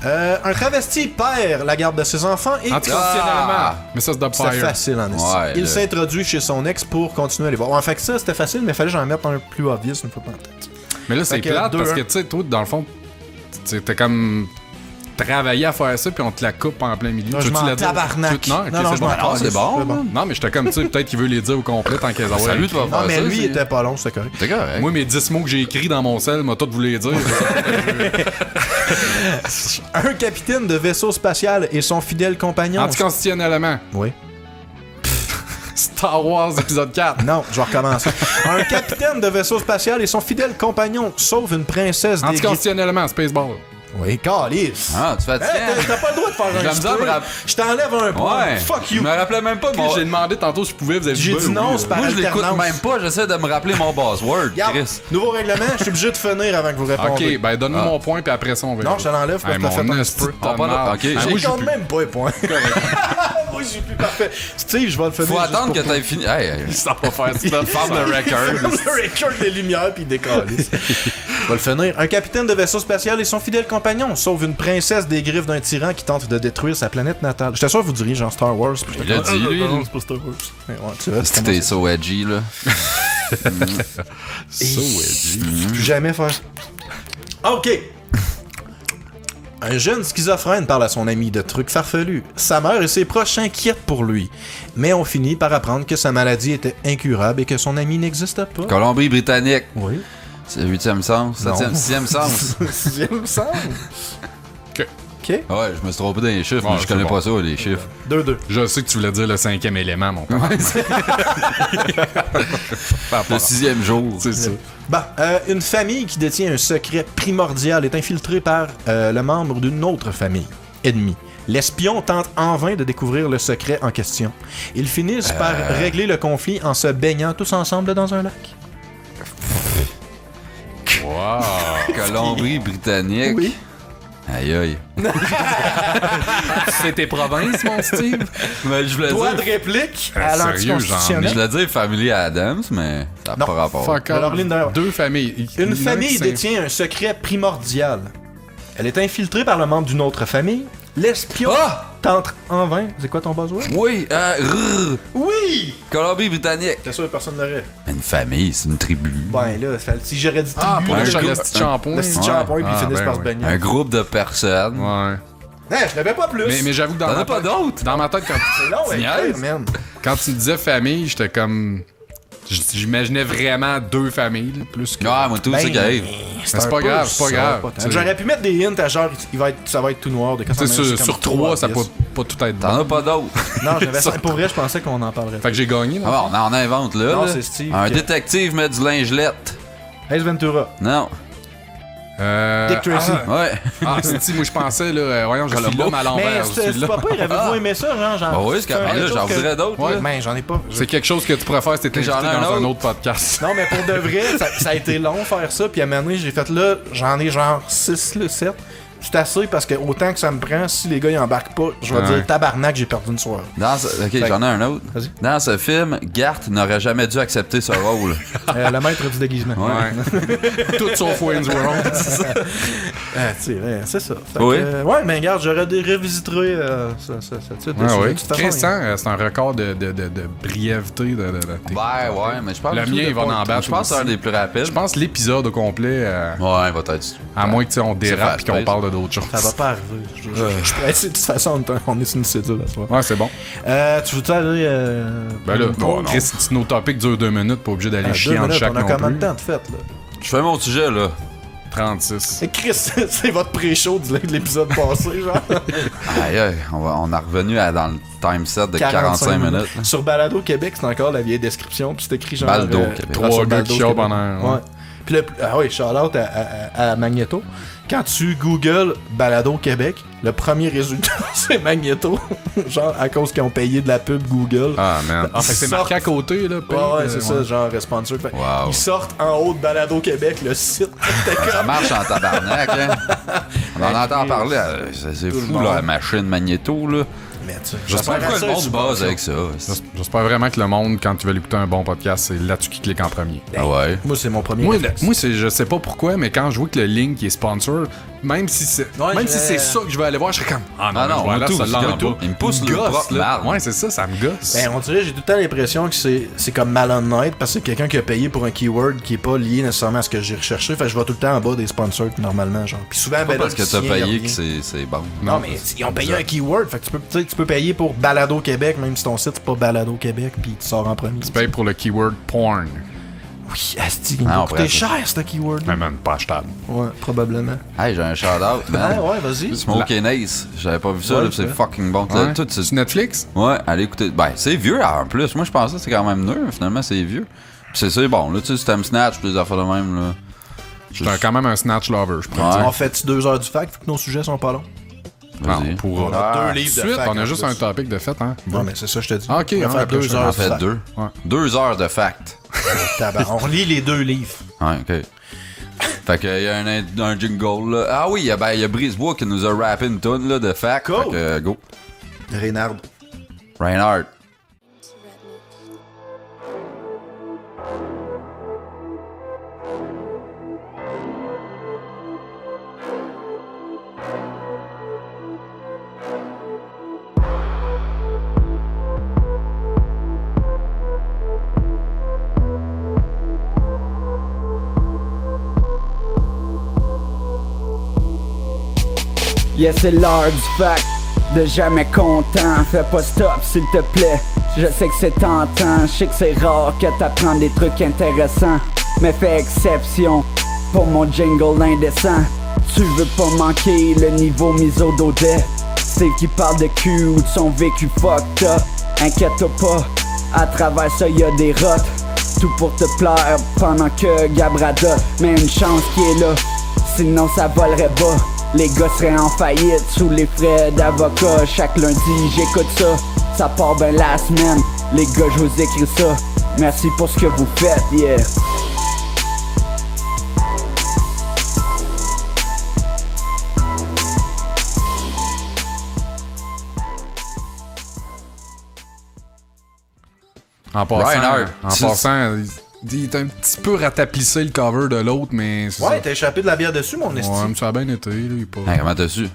Un travesti perd la garde de ses enfants et... Anticonstitutionnellement. Mais ça, c'est de C'était Fire. facile en esti. Ouais, Il là. s'introduit chez son ex pour continuer à les voir. En fait que ça, c'était facile, mais fallait que j'en mette un plus obvious une fois par tête. Mais là, c'est Fait que plate parce 2-1. que, tu sais, toi, dans le fond, t'as comme travaillé à faire ça, puis on te la coupe en plein milieu. Non, je Tu veux-tu m'en la dire? tabarnak. Non, ok, Non, c'est je bon. m'en Non, c'est calisse. bon. Non, mais j'étais comme, tu sais, peut-être qu'il veut les dire au complet tant qu'elles avaient. Salut, toi. Non, mais ça, lui, il c'est- était pas long, c'était correct. C'est correct. Moi, mes 10 mots que j'ai écrits dans mon sel, m'a tout voulu les dire. Un capitaine de vaisseau spatial et son fidèle compagnon... Anticonstitutionnellement. Oui. Star Wars épisode 4. Non, je vais recommencer. Un capitaine de vaisseau spatial et son fidèle compagnon sauvent une princesse des... Anticonstitutionnellement, Spaceball. Oui, calice. Ah, tu fais T'as pas le droit de faire J'ai la un misère à me spray. rappeler. Je t'enlève un point. Ouais. Fuck Je you. me rappelais même pas de mon... J'ai demandé tantôt si je pouvais, vous avez J'ai dit non, c'est par Moi, je l'écoute alternance. même pas, j'essaie de me rappeler mon buzzword, Regarde, Chris. nouveau règlement, je suis obligé de finir avant que vous répondiez. Ok, ben donne-moi mon point, puis après ça, on verra. Non, je te l'enlève parce Hey, que t'as fait mon un esti spray. de Ah, pas là. merde. Ok. Ah, moi, J'ai j'ai quand plus- même pas les points. Moi, j'ai plus parfait. Steve, je vais le finir. Faut juste attendre que pour t'aies fini. Hey, Ça va faire ça. Farm le record. le record des lumières puis des calices. Je vais le finir. Un capitaine de vaisseau spatial et son fidèle compagnon sauvent une princesse des griffes d'un tyran qui tente de détruire sa planète natale. J'étais sûr que vous diriez genre Star Wars. puis j'étais Il l'a comme, dit, lui. non, c'est pas Star Wars. Mais ouais, tu vois, c'est T'es so edgy, là. So edgy. plus jamais faire. OK. Un jeune schizophrène parle à son ami de trucs farfelus. Sa mère et ses proches s'inquiètent pour lui. Mais on finit par apprendre que sa maladie était incurable et que son ami n'existe pas. Colombie-Britannique. Oui. C'est le 8e sens. Non. 6e sens. 6e sens. Ok. OK. Ouais, je me suis trompé dans les chiffres, Ouais, mais je connais c'est pas bon. ça, les chiffres. 2-2. Je sais que tu voulais dire le 5e élément, mon père. Le 6e jour. C'est ça. Bon, une famille qui détient un secret primordial est infiltrée par le membre d'une autre famille, ennemie. L'espion tente en vain de découvrir le secret en question. Ils finissent par régler le conflit en se baignant tous ensemble dans un lac. Wow. Colombie-Britannique. Oui. Aïe aïe. C'est tes provinces, mon Steve? Mais je voulais Droit de dire. réplique Ah, à sérieux, Je l'anticonstitutionnel. voulais dire Family Adams, mais ça n'a Non. pas rapport. Fuck off. Alors, ligne derrière. Deux familles. Une famille détient un secret primordial. Elle est infiltrée par le membre d'une autre famille. L'espion tente en vain. C'est quoi ton buzzword? Oui, Oui! Colombie-Britannique. T'es sûr que personne l'aurait? Une famille, c'est une tribu. Ben là, si j'aurais dit Ah, tribu, pour un le groupe- petit shampoing. le petit Ouais. shampoing, puis Ah, ils finissent ben par se oui. baigner. Un groupe de personnes. Ouais. Je n'avais pas plus. Mais j'avoue que dans T'en ma as pas tête, d'autres? dans ma tête, C'est long, Tu ouais, niaises? man. quand tu me disais famille, j'étais comme... J'imaginais vraiment deux familles, là, plus que... Ah, moi, tout Ben, ça qui arrive. c'est un pas peu grave, c'est pas ça, grave. pas tant. T'sais. J'aurais pu mettre des hints à genre, ça va être tout noir. De Tu sais, sur comme trois, ça peut obvious. pas tout être T'en bon. as pas d'autres. Non, j'avais ça. Pour vrai, je pensais qu'on en parlerait. Fait que j'ai gagné, là. Ah, on en invente là. Non, là. c'est Steve Un qui- détective met du lingelette. Ace Ventura. Non. Dick Tracy. Ouais. Si, moi je pensais, là, voyons, je suis Columbo. l'homme à Mais l'envers. je c'est suis là. pas pire, avez-vous aimé ça, genre? Ah oui, c'est quand même là, j'en voudrais d'autres. Ouais. là. Ben, j'en ai pas. C'est quelque chose que tu préfères si t'étais J'en invité ai un dans un autre. autre podcast. Non, mais pour de vrai, ça a été long faire ça. Puis à un moment donné, j'ai fait là, j'en ai genre 6, 7. C'est assez parce que autant que ça me prend, si les gars ils embarquent pas, je vais Ouais. dire tabarnak, j'ai perdu une soirée. Ok, j'en ai un autre. Vas-y. Dans ce film, Garth n'aurait jamais dû accepter ce rôle. Le maître du déguisement. Ouais. Tout sauf Wayne's World. C'est ça. Fait Oui. que, ouais, mais regarde, j'aurais révisiterai ça titre. Ah oui. De toute façon, Christian, c'est un record de brièveté. Ouais, mais je pense Le que mien, tout il va dépend- en battre Je pense que c'est un aussi. des plus rapides. Je pense l'épisode au complet, Ouais, il va être. à moins que tu sais, on dérape et fast qu'on pace. parle de d'autres choses. ça va pas arriver. Je pourrais essayer, de toute façon, on est sur une cédule à soi. Ouais, c'est bon. Tu veux aller. Ben là, bon, Chris, si nos topics durent 2 minutes, pas obligé d'aller chier entre chaque on a non combien plus. de temps de fait, là? Je fais mon sujet, là. 36. Et Chris, c'est votre pré-show de l'épisode passé, genre. Aïe, aïe, on a revenu dans le time set de 45 minutes. là. Sur Balado Québec, c'est encore la vieille description, puis c'est écrit genre. Baldo Québec. Trois sur gars Balado qui chialent Québec. pendant- Ouais. Puis ah oui, shout-out à Magneto. Quand tu googles Balado Québec, le premier résultat, c'est Magneto. Genre, à cause qu'ils ont payé de la pub Google. Ah, man. Ah, fait que c'est Ils marqué à sortent- côté, là. Ouais, c'est ça, genre sponsor. Fait, Wow. Ils sortent en haut de Balado Québec, le site. T'es Ça comme- marche en tabarnak, hein. On en entend parler. C'est Tout le fou, monde. là, la machine magnéto, là. Mais tu J'espère Pourquoi ça, le monde c'est base bon, avec ça? J'espère vraiment que le monde, quand tu veux écouter un bon podcast, c'est là-dessus qu'il clique en premier. Ah ouais. Moi, c'est mon premier. Moi, réflexe. je sais pas pourquoi, mais quand je vois que le link est sponsor, même si c'est Ouais, si c'est ça que je veux aller voir, je serais comme ah non, Ah mais non, je vais aller à tout, celle-là c'est en tout. bas. Il me pousse Il le gosse, propre là. marde. Ouais, c'est ça, ça me gosse. Ben, on dirait, j'ai tout le temps l'impression que c'est comme malhonnête parce que c'est quelqu'un qui a payé pour un keyword qui est pas lié nécessairement à ce que j'ai recherché. Fait que je vais tout le temps en bas des sponsors normalement, genre. Puis souvent, Pas ben, parce là, que t'as le sien, il payé revient. que c'est bon. Non, mais ils ont payé un keyword. Fait que tu peux payer pour Balado Québec, même si ton site c'est pas Balado Québec, puis tu sors en premier. Tu payes pour le keyword porn. Oui, asti, il Ah, m'a on coûté pourrait- cher, ce keyword. Mais même pas achetable. Ouais, probablement. Hey, j'ai un shout-out, Ah, man. ouais, vas-y. Smoke and Ace. J'avais pas vu ça, Ouais, là, pis c'est ouais. fucking bon. Ouais. Tout, c'est- Sur Netflix? Ouais, allez écouter. Ben, c'est vieux en plus. Moi, je pensais que c'est quand même neuf. Finalement, c'est vieux. Pis c'est bon. Là, tu sais, si t'aimes Snatch, pis des affaires de même, là. Je suis quand même un snatch lover, je pourrais Ouais. dire. On fait 2 heures du fact, fait que nos sujets sont pas longs. Non, Vas-y. pour On a 2 livres de suite, fact. on a en juste plus. un topic de fait, hein. Non, mais c'est ça, je te dis. Ah, ok, On va ouais, faire 2 prochain. heures En du fait fact. deux. Ouais. 2 heures de fact. On lit les 2 livres. Ouais, ok. Fait que y a un jingle là. Ah oui, y a Brisebois qui nous a rappé une tonne là, de fact. Cool. Fait que go. Reynard. Reinhardt. Yeah, c'est l'heure du fact de jamais content. Fais pas stop s'il te plaît. Je sais que c'est tentant, je sais que c'est rare que t'apprends des trucs intéressants. Mais fais exception pour mon jingle indécent. Tu veux pas manquer le niveau miso d'Audet. Steve qui parle de cul ou de son vécu fucked up. Inquiète-toi pas, à travers ça y'a des rottes. Tout pour te plaire pendant que Gabrada. Mais une chance qui est là, sinon ça volerait bas. Les gars seraient en faillite sous les frais d'avocat. Chaque lundi j'écoute ça, ça part ben la semaine. Les gars je vous écris ça, merci pour ce que vous faites, yeah. En passant, il est un petit peu ratapissé le cover de l'autre, mais... Ouais, t'as échappé de la bière dessus, mon esti. Ouais, mais ça a bien été, là, il est pas... Comment t'as su?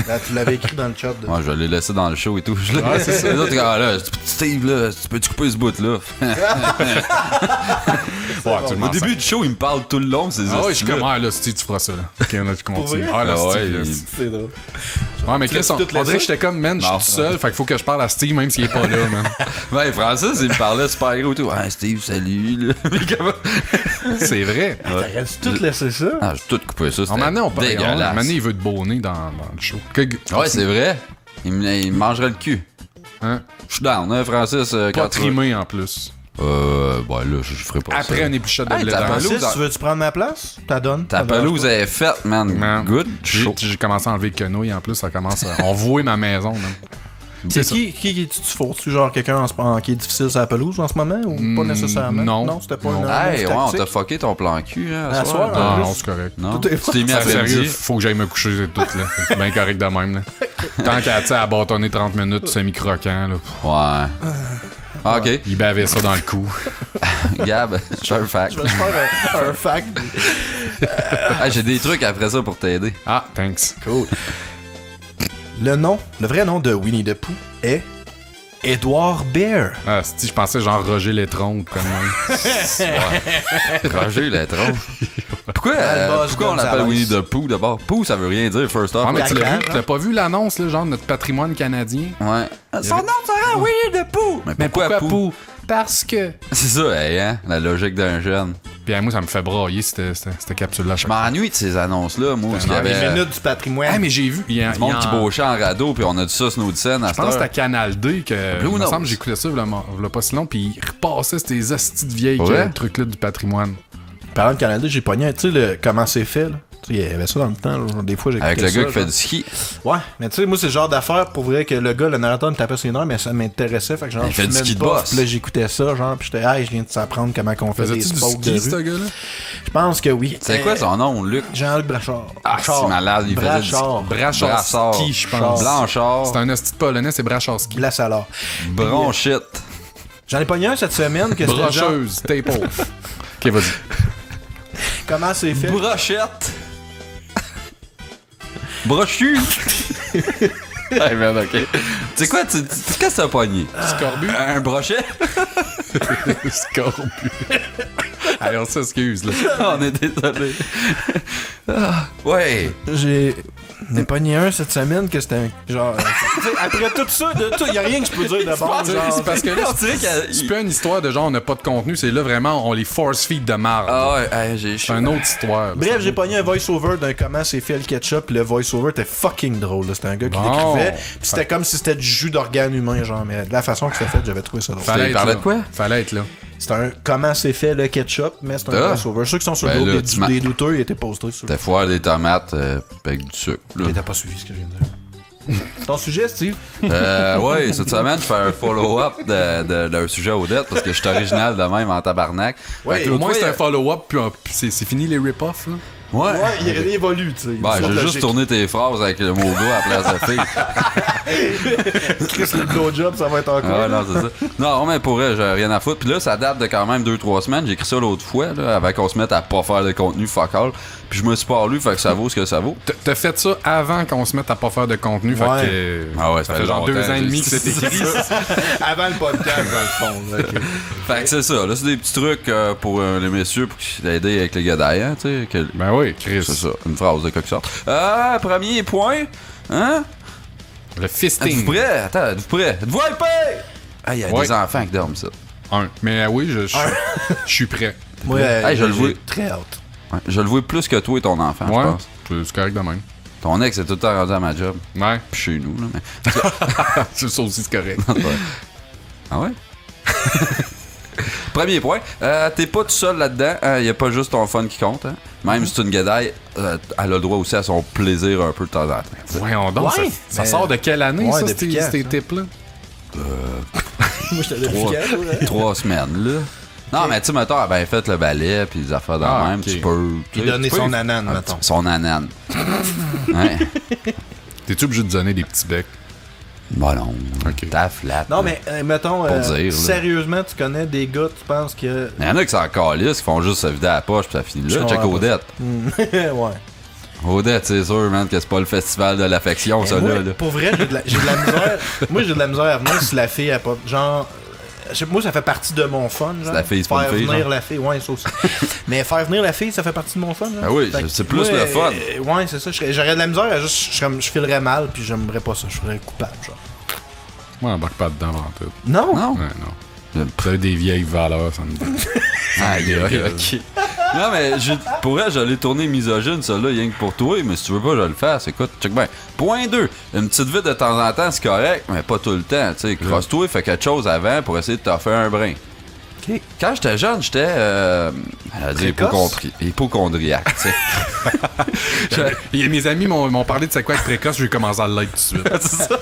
Là, tu l'avais écrit dans le chat. Ouais, je l'ai laissé dans le show et tout. Ouais, c'est ça. Les autres, là, Steve, là, tu peux-tu couper ce bout-là? Au début du show, il me parle tout le long, c'est ça. Ah ouais, je suis comme, là, Steve, tu feras ça, là. Ok, là, tu continues. Ah, là, Ah ouais, Steve, C'est drôle. Ouais, mais Chris, on toutes dirait les que j'étais comme, man, je suis tout seul, fait qu'il faut que je parle à Steve, même s'il est pas là, man. Ouais, Francis, il me parlait super gros et tout. Ouais, Steve, salut, là. C'est vrai. T'aurais-tu tout laissé ça? Ah, j'ai tout coupé ça, En c'était maintenant, on parle. dégueulasse. Maintenant, il veut te bonner dans le show. Ouais, c'est vrai. Il me mangerait le cul. Hein? Je suis down, hein, Francis. Pas quand tu veux. trimé en plus. Bon, là, je ferai pas ça. Après une épluchette de Hey, blé t'as d'Inde. pas Francis, tu veux-tu prendre ma place? T'as donne. Ta pelouse est faite, man. Man. Good. Chaud. J'ai commencé à enlever le quenouille en plus, ça commence à. On vouait ma maison, man. C'est ça. qui tu fous-tu genre quelqu'un qui est difficile sur la pelouse en ce moment ou pas nécessairement? non. Non, c'était pas Non. une Hey, ouais, on tactique. t'a fucké ton plan cul, hein, À soir, Ah, en non, plus. c'est correct. Non? Tout est Tu t'es mis Ça, à sérieux, midi. faut que j'aille me coucher, c'est tout, là. C'est bien correct de même, là. Tant qu'à, tu sais, à bâtonner 30 minutes, semi-croquant, là. Ouais. Ah, ok. Il bavait ça dans le cou. Gab, sure fact. Je vais te faire un fact. Ah, j'ai des trucs après ça pour t'aider. Ah, thanks. Cool. Le vrai nom de Winnie the Pooh est Edward Bear. Ah, je pensais genre Roger Létron, comme Roger Létron. Pourquoi, Albus pourquoi on l'appelle Gonzalez. Winnie the Pooh d'abord? Pooh, ça veut rien dire, first off. Ah, mais tu l'as Clan, vu? T'as pas vu l'annonce, là, genre notre patrimoine canadien? Ouais. Son nom sera Winnie the Pooh! Mais pourquoi Pooh? Parce que. C'est ça, hey, hein? La logique d'un jeune. Puis moi, ça me fait brailler cette capsule-là. Je m'ennuie de ces annonces-là, moi. Parce qu'il y Les avait minutes du patrimoine. Ah, mais j'ai vu. Il y a du monde qui bauchait en radeau, puis on a dit ça sur nos scènes à Je pense que c'était à Canal D que. Blue Il me Nose. semble que j'écoutais ça il y a pas si long, puis il repassait ces hosties de vieilles Ouais. trucs-là du patrimoine. Parlant de Canada, j'ai pogné, tu sais, comment c'est fait, là. Tu sais, il y avait ça dans le temps, là. Des fois, j'ai Avec le gars qui fait du ski. Ouais, mais tu sais, moi, c'est le genre d'affaire pour vrai que le gars, le narrateur me tapait ses nerfs, mais ça m'intéressait. Fait que genre, Il fait je du fumais ski une de puff, boss. puis là, j'écoutais ça, genre, puis j'étais, hey, je viens de s'apprendre comment qu'on fait des Faisais-tu du sports de ski, ce rue. gars-là? Je pense que oui. C'est quoi son nom, Luc? Jean-Luc Brachard. Ah, c'est malade, il faisait du Brachard. Brachowski, je pense. Blanchard. C'est un hostie de polonais, c'est Brachowski. Glace alors. Bronchite. J'en ai pogné un cette semaine que c'était genre, Brocheuse, tape off. Ok, vas-y. comment c'est fait. Brochette. Brochu. Hey, merde, ok. Tu sais quoi, qu'est-ce que t'as pogné? Scorbu? Un brochet? Scorbu. Allez, on s'excuse, là. On est désolé. Ah, ouais. J'en ai pogné un cette semaine que c'était un genre. Tu sais, après tout ça, y a rien que je peux dire de bon. Tu sais, Genre, c'est parce que là, On dirait qu'il c'est pas une histoire de genre on n'a pas de contenu, c'est là vraiment on les force feed de marde. Ah ouais, hey, j'ai C'est chaud. une autre histoire. là. Bref, j'ai pogné un voice-over d'un comment c'est fait le ketchup, pis le voice-over était fucking drôle. là. C'était un gars qui Bon. l'écrivait, pis c'était comme si c'était du jus d'organe humain, genre, mais de la façon que c'était fait, j'avais trouvé ça drôle. Fallait Il être parlait là. de quoi? Fallait être là. C'était un comment c'est fait le ketchup, mais c'est un Ah. voice-over. Ceux qui sont sur Ben le là, groupe tu m'as- des douteux, ils étaient postés sur. T'as foire des tomates avec du sucre. là. T'as pas suivi ce que je viens de dire. Ton sujet, Steve? Ouais, cette semaine, je fais un follow-up d'un sujet aux dettes parce que je suis original de même en tabarnak. Ouais, Fait que Au moins l'autre c'est fois, un follow-up puis c'est fini les rip-offs là. Ouais. Ouais, il évolue, tu sais. Ben, j'ai juste tourné tes phrases avec le mot gars à la place de fille. Chris, le blowjob, ça va être encore. Ah non, c'est ça. Non, mais pour vrai, j'ai rien à foutre. Puis là, ça date de quand même 2-3 semaines. J'ai écrit ça l'autre fois, là, avant qu'on se mette à pas faire de contenu fuck all. Puis je me suis pas relu, fait que ça vaut ce que ça vaut. T'as fait ça avant qu'on se mette à pas faire de contenu, fait Ouais. que Ah ouais, ça fait genre 2 ans et demi que c'est écrit. Avant le podcast, dans le fond. là, ok. Fait que c'est ça. Là, c'est des petits trucs pour les messieurs pour aider avec les gadailles, hein, tu sais. Ben oui. Oui, Chris. C'est ça, une phrase de quelque sorte. Premier point. Hein? Le fisting. Êtes-vous prêts? Attends, êtes-vous prêts? Êtes-vous hypé? Ah, il y a des enfants qui dorment, ça. Mais oui, je suis prêt. Moi, Hey, je le vois. très hâte. Ouais, je le vois plus que toi et ton enfant, je Ouais, pense. c'est correct de même. Ton ex est tout le temps rendu à ma job. Ouais. Puis chez nous, là. Mais... C'est ça aussi, c'est correct. Ah ouais? Premier point. T'es pas tout seul là-dedans. Il y a pas juste ton fun qui compte. Hein? Même si c'est une guédaille, elle a le droit aussi à son plaisir un peu de temps en temps. Voyons donc, Ouais, ça mais- sort de quelle année, Ouais, ça, depuis quand, ces ça? types-là? Moi, j'étais Trois- efficace. 3 semaines, là. Non, mais tu sais, mettons, elle a bien fait le balai, puis les affaires de même, ok. tu peux... Puis tu sais, donner tu peux- son anane, mettons. Son anane. Ouais. T'es-tu obligé de donner des petits becs? Bon, non. Ok. T'as flat. Non, mais mettons, Pour dire, là. sérieusement, tu connais des gars, tu penses que. Il y en a qui s'en calissent, qui font juste se vider à la poche, puis ça finit là. Je Check comprends Odette. ouais. Odette, c'est sûr, man, que c'est pas le festival de l'affection, ça, Moi, là. pour vrai, j'ai de la misère. Moi, j'ai de la misère à venir si la fille a pas. Genre. Moi, ça fait partie de mon fun. Genre, la fille, c'est pas faire une fille, venir genre. la fille, ouais, ça aussi. Mais faire venir la fille, ça fait partie de mon fun. Genre. Ah oui, Fait que c'est plus moi, le fun. Ouais, c'est ça. J'aurais de la misère à juste. Je filerais mal, puis j'aimerais pas ça. Je serais coupable, genre. Moi, j'embarque pas dedans avant tout. Non? Non? Ouais, non. Vous avez des vieilles valeurs, ça me dit. Aïe, aïe, ok. Non, mais pour elle, j'allais tourner misogyne, ça là, rien que pour toi, mais si tu veux pas, je le fasse. Écoute, check bien. Point 2. Une petite vite de temps en temps, c'est correct, mais pas tout le temps. Tu sais, crosse-toi, fais quelque chose avant pour essayer de t'offrir un brin. Ok. Quand j'étais jeune, j'étais. Elle a dit Précoce? hypochondriaque, tu sais. Mes amis m'ont parlé de c'est quoi être précoce, j'ai commencé à l'être tout de suite.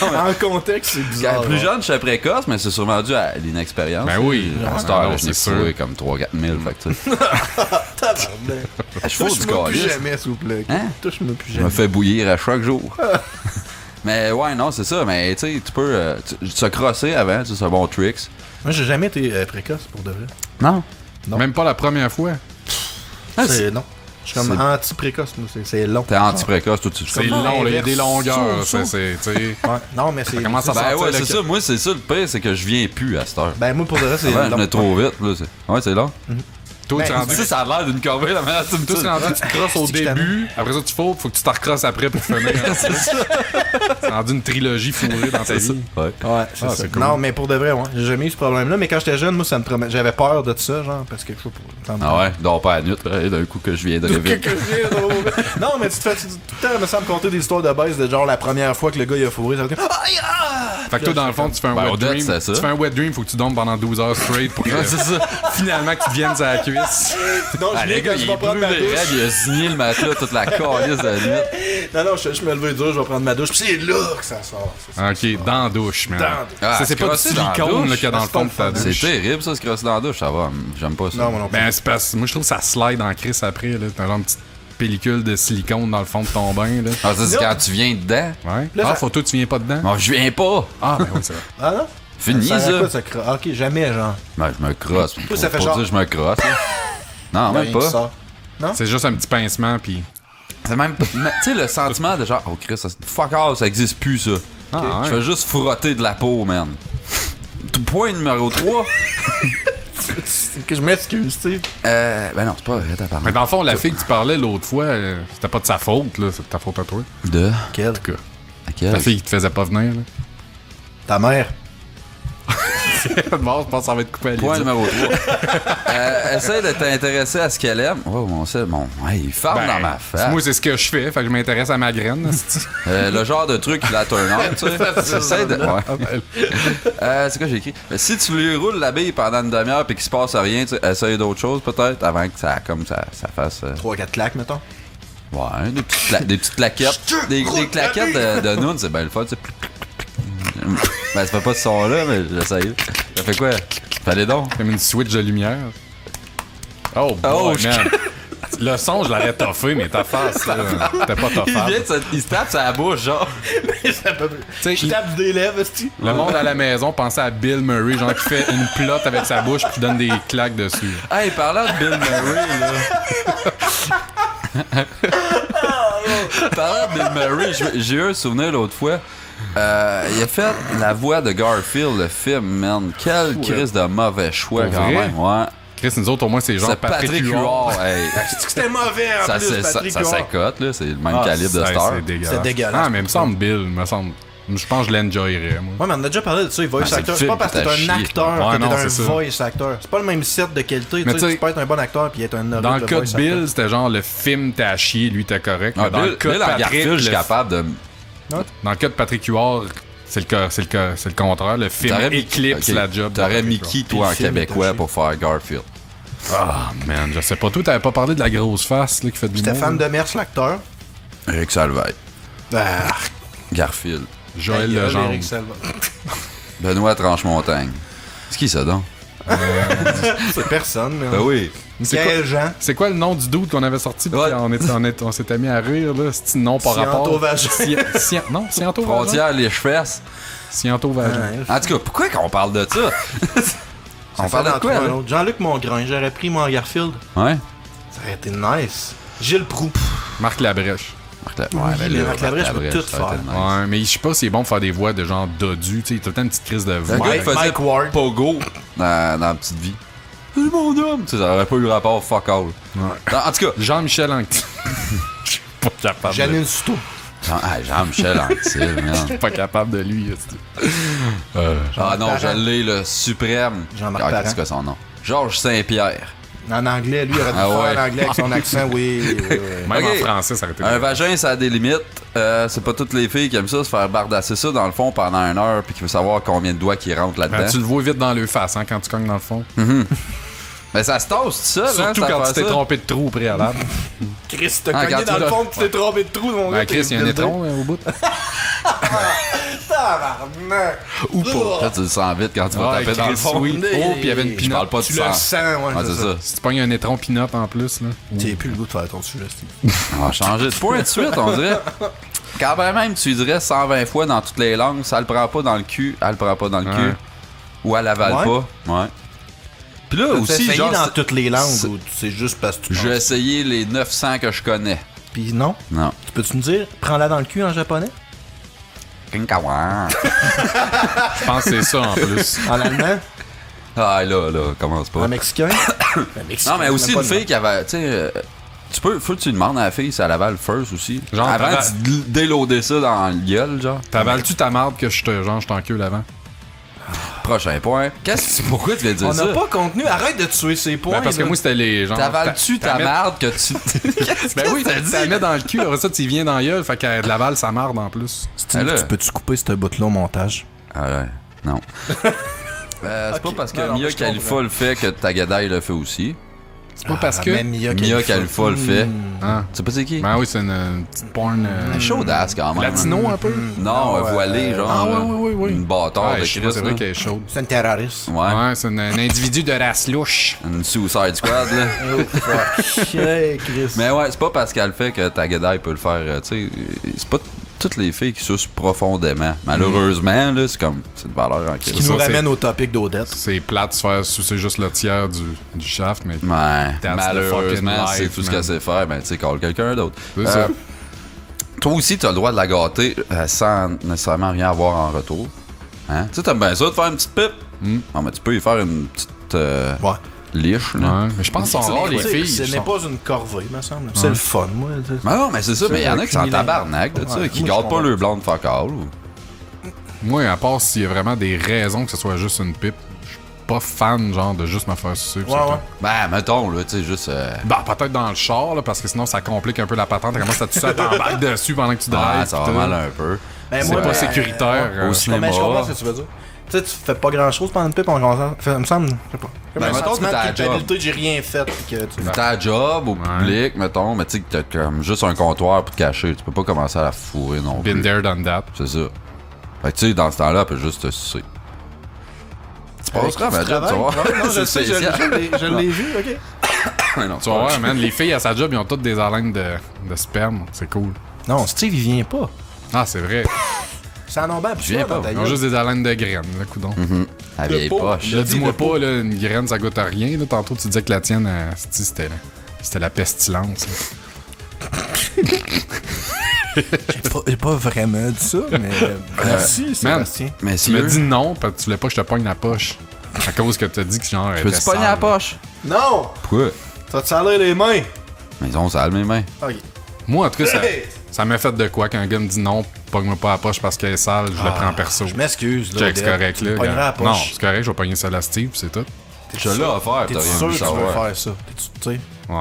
En contexte, c'est bizarre. Plus genre. jeune, j'étais précoce, mais c'est sûrement dû à l'inexpérience. Ben oui. À cette Ah heure, non, je n'ai c'est fourré sûr. comme 3-4 000, fait que tu sais. Tabarnak. Je fous du Touche-moi plus calice. jamais, s'il vous plaît. Hein? Touche-moi plus Je me jamais. fais bouillir à chaque jour. Mais ouais, non, c'est ça. Mais tu sais, tu peux se crosser avant, tu sais, c'est un bon tricks. Moi, j'ai jamais été précoce, pour de vrai. Non. Non. Même pas la première fois. Non. Je suis comme c'est- anti-précoce, moi. C'est long. T'es anti-précoce, toi, tu C'est Comment long, là, il y a des inverse longueurs. ça? C'est, tu sais. Ouais. Non, mais c'est. commence à Ben sortir ouais, le c'est ça. Moi, c'est ça le pire, c'est que je viens plus à cette heure. Ben, moi, pour de vrai, c'est Avant, je long. venais trop vite, là. Ouais, c'est long. Toi, tu Ben, rendu. Ça a l'air d'une corvée, la manière dont tu me Toi, dis. tu rendu, tu te crosses au C'est que je t'aime. début, après ça, tu faut que tu te recrosses après pour finir. C'est rendu une trilogie fourrée dans ta vie. Ouais. Ouais, c'est Ah, ça. c'est cool. Non, mais pour de vrai, ouais. J'ai jamais eu ce problème-là. Mais quand j'étais jeune, moi, ça me promet. J'avais peur de ça, genre, parce que je sais pas. Ah ouais, dors pas à la nuit, d'un coup que je viens de rêver. Non, mais tu te fais tout le temps, me semble, compter des histoires de baisse de genre la première fois que le gars il a fourré, ça va être comme. Aïe, ah! Fait que toi, dans le fond, tu fais un Ben, wet Odette, dream. c'est ça. Tu fais un wet dream, faut que tu dormes pendant 12 heures straight pour que C'est ça. finalement que tu viennes à la cuisse. Non, Ah, je le viens gars, quand je il vais est prendre ma brûlé, douche. raide, il a signé le matelas toute la calice de la nuit. Non, je me levais dur, je vais prendre ma douche. Puis c'est là que ça sort. c'est ça. Ok, dans la douche, man. Dans la douche. Ah, Ça, c'est pas du crosser dans la silicone douche. là, qu'il y a dans le C'est pas fond le de ta fun. C'est douche. terrible, ça, se crosser dans la douche, ça va. J'aime pas ça. Non, moi non plus. Ben, c'est parce moi, je trouve que ça slide en crise après. Là. T'as genre une petite pellicule de silicone dans le fond de ton bain. Là. Ah, ça, c'est Non. quand tu viens dedans. Ouais. Là, Ah, ça- faut toi, tu viens pas dedans? Non, je viens pas. Ah, ben oui, c'est vrai. Ah non? Fini, Ça ça. sert à quoi, ça ok, jamais, genre. Ben, je me crosse. Toi, ça fait Faut genre- dire, je me crosse. là. Non, même Rien qui pas. sort. C'est juste un petit pincement, puis. C'est même pas. Mais, tu sais, le sentiment de genre, oh Chris, fuck off, ça existe plus, ça. Ah, Je ouais. fais juste frotter de la peau, man. Point numéro 3. C'est que je m'excuse, tu sais. Ben non, c'est pas vrai, t'as Mais parlé. dans le fond, la fille que tu parlais l'autre fois, c'était pas de sa faute, là. C'est de ta faute à toi. De. Quel? En tout cas, Laquelle? la fille qui te faisait pas venir, là. Ta mère. Bon, je pense que ça va être coupé à Point l'idée. numéro 3. Essaye de t'intéresser à ce qu'elle aime. Oh, mon c'est bon. Ouais, il farme Ben, dans ma face. moi, c'est ce que je fais, fait que je m'intéresse à ma graine. c'est-tu? Le genre de truc qui la turn on, tu sais. Essaye de. Ouais. C'est quoi j'ai écrit? Si tu lui roules la bille pendant une demi-heure et qu'il se passe rien, tu sais, essaye d'autres choses peut-être avant que ça, comme ça fasse. 3-4 claques, mettons. Ouais, des petites claquettes. Des claquettes de Noon, c'est bien le fun, tu sais. Ben, ça fait pas ce son-là, mais j'essaye. Ça fait quoi? Fallait donc. Comme une switch de lumière. Oh, Oh, boy, man. Le son, je l'aurais toffé, mais ta face, là, t'es pas toffable. Il se tape sa bouche, genre. Tu Je sais, tape des lèvres, esti. le monde à la maison pensait à Bill Murray, genre qui fait une plotte avec sa bouche puis qui donne des claques dessus. Hey, parlant de Bill Murray, là. Parlant de Bill Murray, j'ai eu un souvenir l'autre fois. Il a fait la voix de Garfield, le film, man. Quel crise de mauvais choix, Pour quand vrai? même. Ouais. Chris, nous autres, au moins, c'est genre C'est Patrick Huard. Hey, C'était mauvais en ça plus, Patrick ça Huard. s'accote, là. C'est le même calibre de Ouais, star. c'est dégueulasse. C'est dégueulasse. Ah, mais il me semble Bill, me semble. Je pense que je l'enjoyerais, moi. Ouais, mais on a déjà parlé de ça, voice c'est le actor. C'est film pas parce que qui t'es t'a un chié. acteur Ouais, que non, t'es un c'est ça. voice actor. C'est pas le même set de qualité. Mais Tu sais, tu tu peux être un bon acteur puis être un horrible Dans le cas de voice Bill, actor. c'était genre le film t'es à chier, lui t'es correct. Ah, Mais dans le Bill, cas de Bill en Patrick, Garfield, je suis capable de. dans le cas de Patrick Huard, c'est le contraire. Le film éclipse Ok. la job. de T'aurais Patrick mis Huard. qui, toi, en le film est québécois, touché. pour faire Garfield? Ah, man, je sais pas. Toi, t'avais pas parlé de la grosse face là, qui fait de l'humour. Stéphane là? Demers, l'acteur. Eric Salvaille. Ah, Garfield. Joël Eric Legendre. Salva. Benoît Tranche-Montagne. C'est qui ça, donc? C'est personne, mais. Ben oui. Quel Jean? C'est quoi le nom du doute qu'on avait sorti? Puis Ouais. on s'était mis à rire, là. C'est nom par rapport. Scientovagin. Non, Scientovagin. Frontière, les fesses. Scientovagin. En tout cas, pourquoi qu'on parle de ça? On parle de quoi, là? Jean-Luc Mongrain, j'aurais pris moi en Garfield. Ouais. Ça aurait été nice. Gilles Proulx. Marc Labrèche. Ouais, mais Marc Labrèche, je peux tout faire. Ouais, mais je sais pas si c'est bon de faire des voix de genre dodu. Tu sais, il y a tout le temps une petite crise de voix. Le gars qui faisait Mike Ward. Pogo dans la petite vie. C'est mon homme! Tu sais, ça aurait pas eu rapport fuck all. En tout cas, Jean-Michel Anctil. Je suis pas capable. Janine Souto. Jean-Michel Anctil, man. Je suis pas capable de lui. Ah non, Parent. je l'ai, le suprême. Jean-Marc Qu'est-ce Parent. que son nom? Georges Saint-Pierre. En anglais, lui, il aurait dû Ah faire ouais. en anglais avec son accent, oui. Même Ok. en français, ça aurait été Un bien. vagin, ça a des limites. C'est pas toutes les filles qui aiment ça, se faire bardasser ça dans le fond pendant 1 heure, puis qui veut savoir combien de doigts qui rentrent Ben, là-dedans. tu le vois vite dans le face hein, quand tu cognes dans le fond. Mais ça se tasse tout seul, hein, Surtout cette quand tu t'es affaire-ça. trompé de trou au préalable. Chris, t'as Ah, cogné quand dans tu le l'as- fond, tu t'es trompé de trou, mon gars. Ben, Chris, il y a un étron au bout. Tabarnak. Ou pas. Là, tu le sens vite quand tu vas Ah, taper dans le Chris, fond. oui. Oh, puis il y avait une Je pinotte. parle pas de Tu sang. le sens, ouais, Ouais, c'est ça. Si tu pognes un étron pinotte en plus, là. T'as plus le goût de faire ton dessus, là, Steve. On va changer de point de suite, on dirait. Quand même, tu lui dirais 120 fois dans toutes les langues, ça le prend pas dans le cul, elle le prend pas dans le cul. Ouais. Ou elle avale Ouais. pas. Ouais. Puis là T'as aussi, essayé genre, dans toutes les langues c'est- ou c'est juste parce que tu j'ai penses? essayé les 900 que je connais. Puis non? Non. Tu peux-tu me dire, prends-la dans le cul en japonais? Kinkawa. Je pense que c'est ça en plus. En allemand? Ah, là, commence pas. En mexicain? Non, mais aussi une fille qui avait, tu sais, faut que tu demandes à la fille si elle avale first aussi. Genre, avant t'avales- de déloader ça dans le gueule, genre. T'avales-tu ta marde que je t'en queue l'avant? Prochain point. Pourquoi tu viens de dire On ça? n'a pas contenu, arrête de tuer ces points. Ben, parce que là. moi, c'était les gens. T'avales-tu ta marde que tu. Ben oui, tu la mets dans le cul, après ça, tu y viens dans la gueule, fait qu'elle l'avale sa marde en plus. Steve, Ah, là. tu peux-tu couper cette bout-là au montage? Ah ouais, non. C'est pas parce que Non, non, Mia je Khalifa comprends. le fait que Tagadaï le fait aussi. C'est pas parce que. Même Mia Mia Khalifa le fait. Ah. Tu sais pas c'est qui? Ben oui, c'est une petite porn. Chaudasse quand même. Latino un peu? Non, voilé, genre. Ah, là. oui. Une bâtard Ouais, de je sais Christ. pas, c'est vrai là. qu'elle est chaude. C'est un terroriste. Ouais. Ouais, c'est un individu de race louche. Une Suicide Squad, là. Hey, Chris. Mais ouais, c'est pas parce qu'elle fait que Tagadaï peut le faire. Tu sais, c'est pas toutes les filles qui sucent profondément. Malheureusement, là, c'est comme. C'est une valeur en Qui Christ. nous ça, ramène au topic d'Odette. C'est plate de se faire sucer juste le tiers du shaft, mais. Ouais, That's the malheureusement, fucking c'est life, tout ce man. qu'elle sait faire. Ben, tu sais, call quelqu'un d'autre. C'est ça. Toi aussi, t'as le droit de la gâter sans nécessairement rien avoir en retour. Hein? Tu sais, t'aimes bien ça de faire une petite pipe? Non, mais tu peux y faire une petite Ouais. liche, là. Ouais, mais je pense qu'ils sont rares, les filles. Ce ils n'est sont- pas une corvée, me semble. C'est le fun, moi. Ben non, mais c'est ça, mais il y en a qui sont en Ouais, tabarnak de ça, moi, qui je gardent pas comprends. leur blonde fuck all. Ou... Moi, à part s'il y a vraiment des raisons que ce soit juste une pipe, je suis pas fan, genre, de juste me faire sucer. Ouais, ouais. Ben, mettons, là, tu sais, juste. Bah, peut-être dans le char, là, parce que sinon ça complique un peu la patente. Comment ça, tu sais, t'embarques dessus pendant que tu drives. Ouais, ça va pis tout. mal un peu. Ben, C'est moi, pas sécuritaire. au Je cinéma. comprends ce que tu veux dire. Tu sais, tu fais pas grand chose pendant une pipe, on commence. Il me semble, je sais pas. Comme Ben, un mettons sentiment que t'as de la culpabilité, j'ai rien fait. Puis que tu... Ta job au public, mettons, mais tu sais que t'as comme juste un comptoir pour te cacher. Tu peux pas commencer à la fourrer non plus. Been there, done that. C'est ça. Fait que tu sais, dans ce temps-là, elle peut juste te sucer. Tu passeras ma job, tu vois. Non, je C'est sais, spécial. je l'ai vu, ok. Ouais, non, Tu vas voir, man, les filles à sa job, ils ont toutes des haleines de sperme. C'est cool. Non, Steve, il vient pas. Ah, c'est vrai. C'est un nombre Je viens pas. Ils ont juste des haleines de graines, là, coudon. La vieille pot. poche. Là, dis-moi pas, là, une graine, ça goûte à rien. Là. Tantôt, tu disais que la tienne, c'était la pestilence. J'ai pas vraiment dit ça, mais merci, Sébastien. Mais Tu m'as dit non, parce que tu voulais pas que je te pogne la poche. À cause que t'as dit que genre. Peux-tu pogner la poche? Non! Pourquoi? Ça te salé les mains! Mais ils ont sale mes mains. Ok. Moi, en tout cas, ça m'a fait de quoi quand un gars me dit non, pogne-moi pas à la poche parce qu'elle est sale, je le prends perso. Je m'excuse, là. Check, c'est Deb, correct, tu me pogneras à là. la poche. Non, c'est correct, je vais pogner ça à Steve, c'est tout. Je l'ai offert, T'es t'as rien sûr voulu que tu veux savoir. faire ça? T'es-tu, tu sais, Ouais.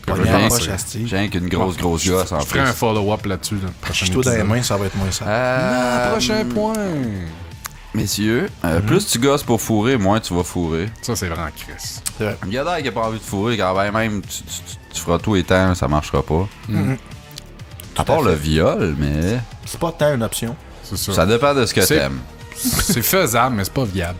pogner à la rien, poche c'est- à Steve? J'ai rien qu'une grosse gosse en Je ferai un plus. follow-up là-dessus, le prochain Toi dans les épisode. mains, ça va être moins ça. Prochain point. Messieurs, plus tu gosses pour fourrer, moins tu vas fourrer. Ça, c'est vraiment Chris. C'est vrai. Un gars qui a pas envie de fourrer, quand même, tu feras tout et temps, ça marchera pas. À part le viol, mais C'est pas tant une option. C'est ça. ça dépend de ce que C'est- t'aimes. C'est faisable, mais c'est pas viable.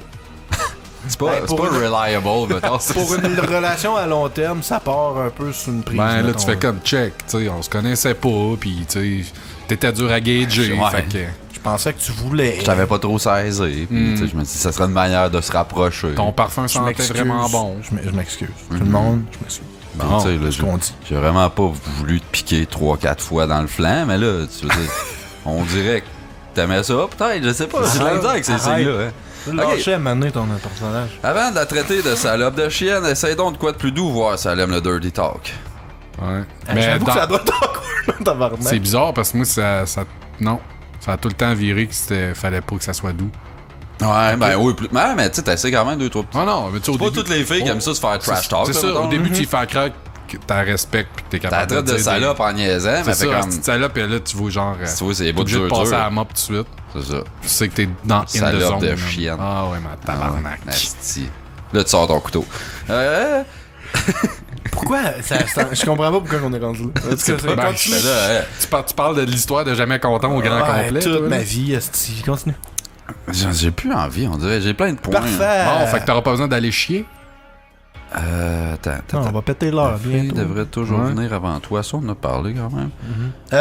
C'est pas, Ben, c'est pour pas une- reliable, mettons. Pour une relation à long terme, ça part un peu sur une prise. Ben là, mettons. tu fais comme check, tu sais, on se connaissait pas, pis tu sais, t'étais dur à gager, Ouais. fait que Je pensais que tu voulais. Je t'avais pas trop saisi. Puis, tu sais, je me dis, ça serait une manière de se rapprocher. ton parfum Je sentait m'excuse. vraiment bon. Je m'excuse. Tout le monde, je m'excuse. Puis, Bon, tu sais, là, ce qu'on dit. j'ai vraiment pas voulu te piquer 3-4 fois dans le flanc, mais là, tu veux dire, on dirait que t'aimais ça, peut-être, je sais pas. J'ai de la misère avec ces Arrête. signes-là. Hein. Tu lâchais à mener ton personnage. Avant de la traiter de salope de chienne, essaye donc de quoi de plus doux, voir si elle aime le dirty talk. Ouais. Mais j'avoue dans- que ça doit être awkward, tabarnak. c'est bizarre parce que moi, non, ça a tout le temps viré que fallait pas que ça soit doux. Ouais, ben oui, mais tu sais, t'essaies quand même 2-3 petits. Ah non, mais tu sais, au Pas début... toutes les filles qui aiment ça se faire trash talk. C'est là, ça, mettons. au début, tu y fais croire que t'as respect pis que t'es T'as capable la traite de dire des- salope en niaisant, mais C'est fait ça, comme. cette salope, et là, tu vois genre... Tu vois, c'est les t'es bouts obligé de dur, passer dur. à la mop tout de suite. C'est ça. Tu sais que t'es dans in the Salope zone. de man. chienne. Ah ouais, ma tabarnak. Nasty. Là, tu sors ton couteau. Pourquoi je comprends pas pourquoi on est rendu là. Ben, Continue. Là, tu parles de l'histoire de Jamais Content au grand Ouais, complet. toute toi, là? ma vie, esti. Continue. j'ai plus envie, on dirait. J'ai plein de points. Parfait. Bon, fait que t'auras pas besoin d'aller chier. Attends. Non, on va péter l'heure La fille bientôt. devrait toujours Ouais. venir avant toi. Ça, on en a parlé quand même.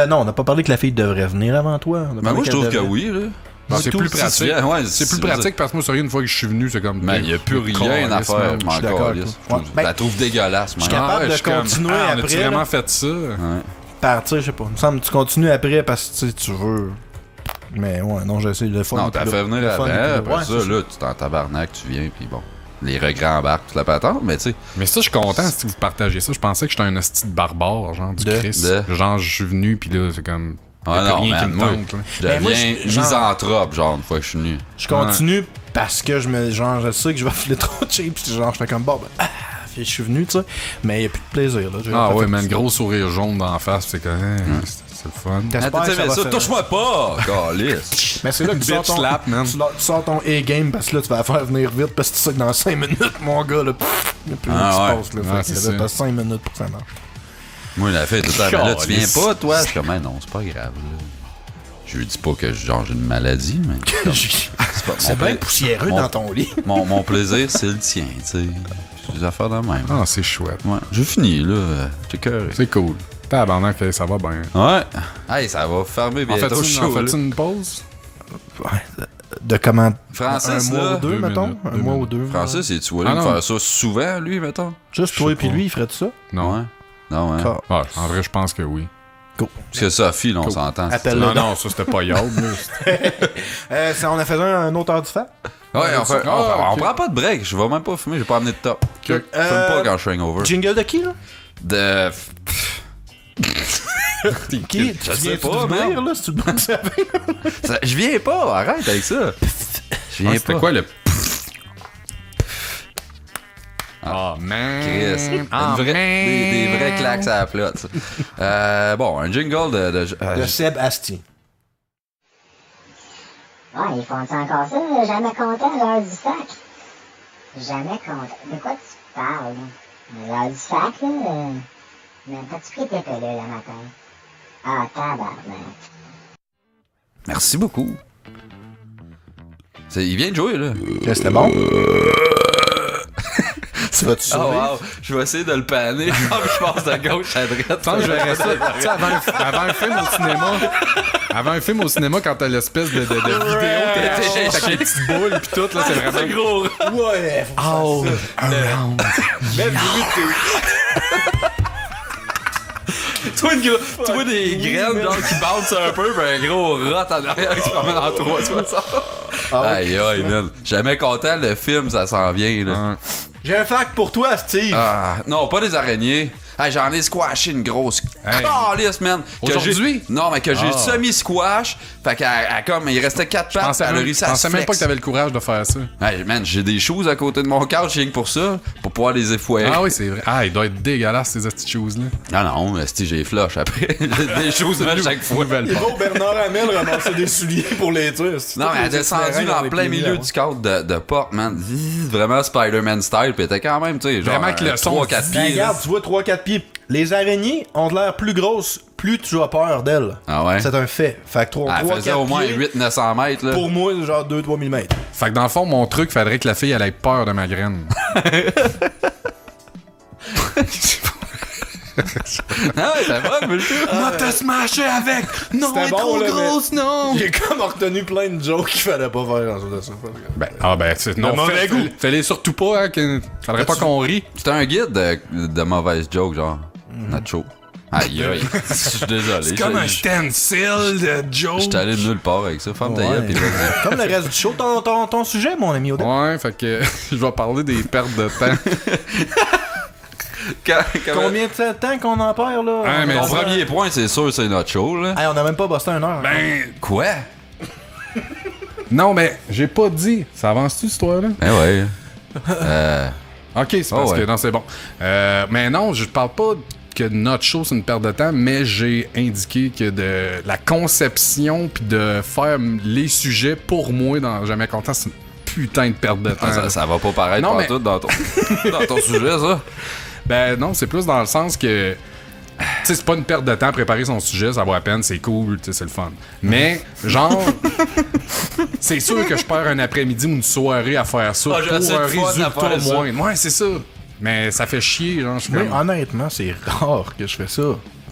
Non, on n'a pas parlé que la fille devrait venir avant toi. On a Mais parlé moi, je qu'elle trouve que devrait. oui, là. Ben, c'est tout, plus si pratique. tu viens, ouais, C'est plus c'est pratique parce que moi, sérieux, une fois que je suis venu, c'est comme. Mais il n'y a plus rien à faire. je suis d'accord avec toi. Ouais, Je ben, la trouve dégueulasse, je suis man. capable de je suis comme, continuer on après, a-tu là? vraiment fait ça? Ouais. Partir, je sais pas. Il me semble que tu continues après parce que tu sais, tu veux. Mais ouais, non, j'essaie le fun. Non, est t'as plus fait là. venir Le fun est plus avant. là. Après Ouais, ça, c'est là, tu t'en tabarnak, tu viens, puis bon. Les regrets embarquent, toute la patente, mais tu sais. Mais ça, je suis content si vous partagez ça. Je pensais que j'étais un hostie de barbare, genre du De- Christ. de- Genre, je suis venu, pis là, c'est comme. Y a Ah plus non, rien qui man, me moi, tente, là. je Ben, moi, deviens je- genre- misanthrope, genre, une fois que je suis venu. Je continue parce que je sais que je vais filer trop cheap. Puis genre, je fais comme bon, ben, je suis venu, tu sais. Mais il n'y a plus de plaisir, là. J'ai Ah fait ouais, ça. man, gros sourire jaune d'en face, c'est comme. C'est le fun. T'espères Ah, que ça va ça, faire- touche-moi pas! Calice! Mais c'est là que tu sors Bitch ton, slap, man. tu sors ton A-game parce que là, tu vas la faire venir vite parce que tu sais que dans 5 minutes, mon gars, là, il n'y a plus rien qui Ah ouais. se passe, là. Ah, Fait c'est que ça. là, t'as 5 minutes pour que ça marche. Moi, il a fait tout le temps. Mais là, tu viens Calice. pas, toi? Je suis comme, non, c'est pas grave, là. Je lui dis pas que genre, j'ai une maladie, mais. C'est pas- C'est mon bien pla- poussiéreux mon- dans ton lit. mon plaisir, c'est le tien, tu sais. C'est des affaires de même. Ah, c'est chouette. Ouais, j'ai fini, là. J'ai cœur. C'est cool. Tabarnak, ça va bien. Ouais. Hey, ça va fermer En bientôt le fait-tu show, là. une pause? Ouais, de comment. Francis, un mois là. ou deux, 2 mettons. minutes, Un 2 mois ou minutes. deux. Francis, es-tu voulu Ah, me non. faire ça souvent, lui, mettons? Juste Je toi sais et puis pas. lui, il ferait ça? Non. Ouais. Non, ouais. Car- Ah, en vrai, je pense que oui. Cool. Parce que Sophie, là, on s'entend. c'est- Appelle-le. Non, non, ça c'était pas Yob. On a fait un autre heure du fait? Ouais, on, fait- Ah, on ok. prend pas de break. Je vais même pas fumer. J'ai pas amené de top. Je fume pas quand je suis hangover. Jingle de qui, là? De. Qui? Je sais viens-tu pas, de venir, man. là, si tu le bon savais? Je viens pas. Arrête avec ça. Je viens C'était pas. quoi le. Ah, man. Chris. Ah, Une vraie- man. des vrais claques à la plate, ça. Bon, un jingle de De Seb Asti. Ouais, ils font encore ça, jamais content, l'heure du sac. Jamais content. De quoi tu parles, là? L'heure du sac, là? Mais t'as-tu pris tes pilules le matin? Ah, tabarnak. Merci beaucoup. Il vient de jouer, là. C'était bon? Tu vas-tu Oh, sourire? wow. Je vais essayer de le panner. Je passe de gauche à droite. Attends, je verrais ça. Tu sais, avant un film au cinéma. Avant un film au cinéma, quand t'as l'espèce de vidéo, t'as les petites boules pis tout, là, c'est vraiment. gros. Ouais, faut faire ça. Même toi, des graines genre qui bouncent un peu, pis un gros rot en arrière qui se promène en 360. Aïe, aïe, man. Jamais content, le film, ça s'en vient, là. J'ai un fact pour toi, Steve. Ah, non, pas des araignées. Hey, j'en ai squashé une grosse calice, man. Aujourd'hui? Non, mais que j'ai semi-squash. Fait comme il restait 4 pattes, elle a réussi à Je pensais même pas que t'avais le courage de faire ça. Hey, man, j'ai des choses à côté de mon couch rien que pour ça, pour pouvoir les effouer. Ah oui, c'est vrai. Ah, il doit être dégueulasse, ces petites choses-là. Non, mais si j'ai flush après. J'ai des choses à chaque fois. Il va au Bernard Hamel ramasser des souliers pour les tuer. Non, mais elle est descendue dans plein milieu du cadre de porte, man. Vraiment Spider-Man style, pis elle était quand même, tu sais, genre Vraiment que le son 3-4 pieds. Regarde, tu vois 3-4 pieds. Les araignées ont de l'air plus grosses, plus tu as peur d'elles. Ah ouais? C'est un fait. Fait que 3 Elle faisait 4 au moins pieds, 800-900 mètres, là. pour moi, genre 2-3 000 mètres. Fait que dans le fond, mon truc, faudrait que la fille, elle ait peur de ma graine. Ah ouais, t'as pas, mais le tout. Moi, te smashé avec! Non, C'était elle est bon, trop là, grosse, non! J'ai comme retenu plein de jokes qu'il fallait pas faire dans ça. Non, Le mauvais goût. Fais-les surtout pas, hein, faudrait pas qu'on rie. C'était un guide de mauvaises jokes, genre. Nacho. Aïe, aïe. Je suis désolé. C'est comme un stencil de joke. J'étais allé nulle part avec ça. Femme ta gueule, pis vas-y. Comme le reste du show, ton sujet, mon ami Odette. Ouais, fait que je vais parler des pertes de temps. Combien de temps qu'on en perd, là? Ah, mais Mon ça- premier point, c'est sûr, c'est notre show, là. Hey, on a même pas bossé 1 heure. Ben, Quoi? non, mais j'ai pas dit. Ça avance-tu, cette histoire-là? Eh ouais. Ok, c'est parce ouais. que non, c'est bon. Mais non, je parle pas que notre show c'est une perte de temps, mais j'ai indiqué que de la conception puis de faire les sujets pour moi dans Jamais Content, c'est une putain de perte de temps. Ça va pas paraître Non, mais- tout dans ton sujet, ça. Ben non, c'est plus dans le sens que tu sais, c'est pas une perte de temps préparer son sujet, ça vaut la peine, c'est cool, tu sais, c'est le fun. Mais genre c'est sûr que je perds un après-midi ou une soirée à faire ça Ah, j'ai pour assez de un fun à résultat faire ça. moins. Ouais, c'est ça. Mais ça fait chier, genre, je suis Mais comme... honnêtement, c'est rare que je fais ça.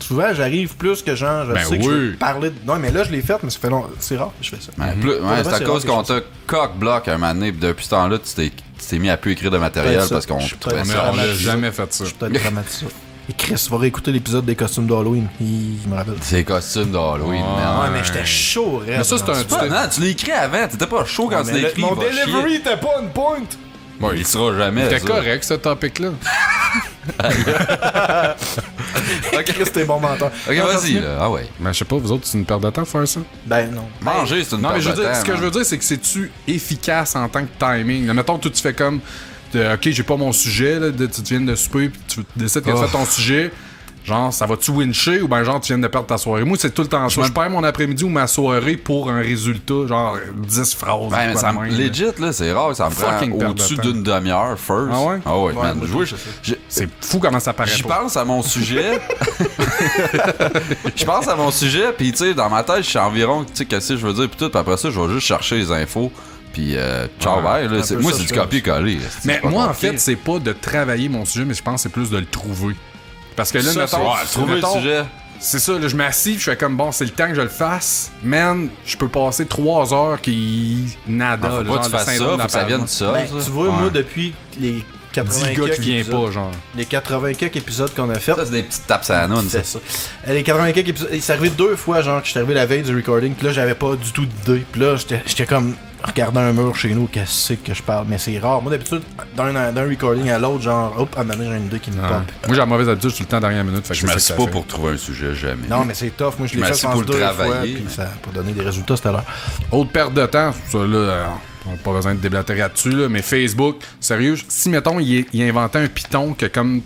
Souvent, j'arrive plus que genre, je Ben sais que je oui. veux parler de... Non, mais là, je l'ai fait, mais ça fait long... C'est rare que je fais ça. Ouais, Pour le c'est vrai, à cause rare qu'on que je t'a cock-block un moment donné, pis depuis ce temps-là, tu t'es mis à plus écrire de matériel Ouais, ça, parce qu'on je suis trouvait peut-être- ça. On a traumatisé. jamais fait ça. Je suis peut-être dramatisé. Et Chris, va réécouter l'épisode des costumes d'Halloween. Il me rappelle. C'est costumes d'Halloween, Ouais. man. Ouais, mais j'étais chaud, raide. Mais ça, c'est un... Ah, non, tu l'as écrit avant, t'étais pas chaud quand tu l'as écrit. Mon va chier. delivery était pas une pointe. Bon, Il sera jamais. C'était ça. correct, ce topic-là. Chris, t'es bon menteur. Ok, Non, vas-y, continue. là. Ah ouais. Mais je sais pas, vous autres, c'est une perte de temps faire ça? Ben non. Manger, c'est une Non, mais perte je veux de dire, temps, ce que je man. veux dire, c'est que c'est-tu efficace en tant que timing? Là, mettons, toi, tu fais comme, ok, j'ai pas mon sujet, là, tu viens de souper, puis tu décides que tu fais ton sujet. Genre, ça va-tu wincher ou ben genre, tu viens de perdre ta soirée? Moi, c'est tout le temps ça. Je perds mon après-midi ou ma soirée pour un résultat, genre 10 phrases. Ouais, mais quoi ça de me- même, là. legit, là, c'est rare, ça me prend Fucking perte de au-dessus temps. d'une demi-heure, first. Ah ouais? Ah ouais, man. moi, Je vois- je sais. C'est fou comment ça paraît J'y pas. pense à mon sujet. Je pense à mon sujet, puis tu sais, dans ma tête, je suis environ, tu sais, qu'est-ce que je veux dire, puis tout, puis après ça, je vais juste chercher les infos, puis ciao, bye. Là, un peu moi, ça, c'est je du fais copier-coller. Mais c'est pas moi, en compliqué. fait, c'est pas de travailler mon sujet, mais je pense que c'est plus de le trouver. Parce que là, Ça, mettons, Ouais, trouver le mettons, sujet. c'est ça, là, je m'assis, je fais comme bon, c'est le temps que je le fasse. Man, je peux passer 3 heures qui nada. Faut là, pas genre que tu le fasses ça, syndrome faut que ça vienne d'appartement. de ça. Ben, ça. tu vois, Ouais. moi, depuis les 80 10 gars qui viennent épisodes, pas, genre. les 80 quelques épisodes qu'on a fait, Ça, c'est des petites tapes à la noune, ça. c'est ça. Les 80 quelques épisodes, c'est arrivé 2 fois, genre, que j'étais arrivé la veille du recording, puis là, j'avais pas du tout d'idée. Puis là, j'étais comme regardant un mur chez nous, qu'est-ce que je parle, mais c'est rare. Moi, d'habitude, d'un recording à l'autre, genre, hop, à un moment donné, j'ai une idée qui me Ouais. pop. Moi, j'ai la mauvaise habitude, je suis tout le temps dernière minute. Fait que Je c'est ça m'assis que pas ça fait. pour trouver un sujet, jamais. Non, mais c'est tough. Moi, je l'ai Je fait, m'assis je pense, pour le 2 fois, travailler, puis mais- ça a pas donné des résultats, c'était l'heure. Autre perte de temps, ça là, on n'a pas besoin de déblatérer là-dessus, là, mais Facebook, sérieux, si mettons, il inventait un piton que comme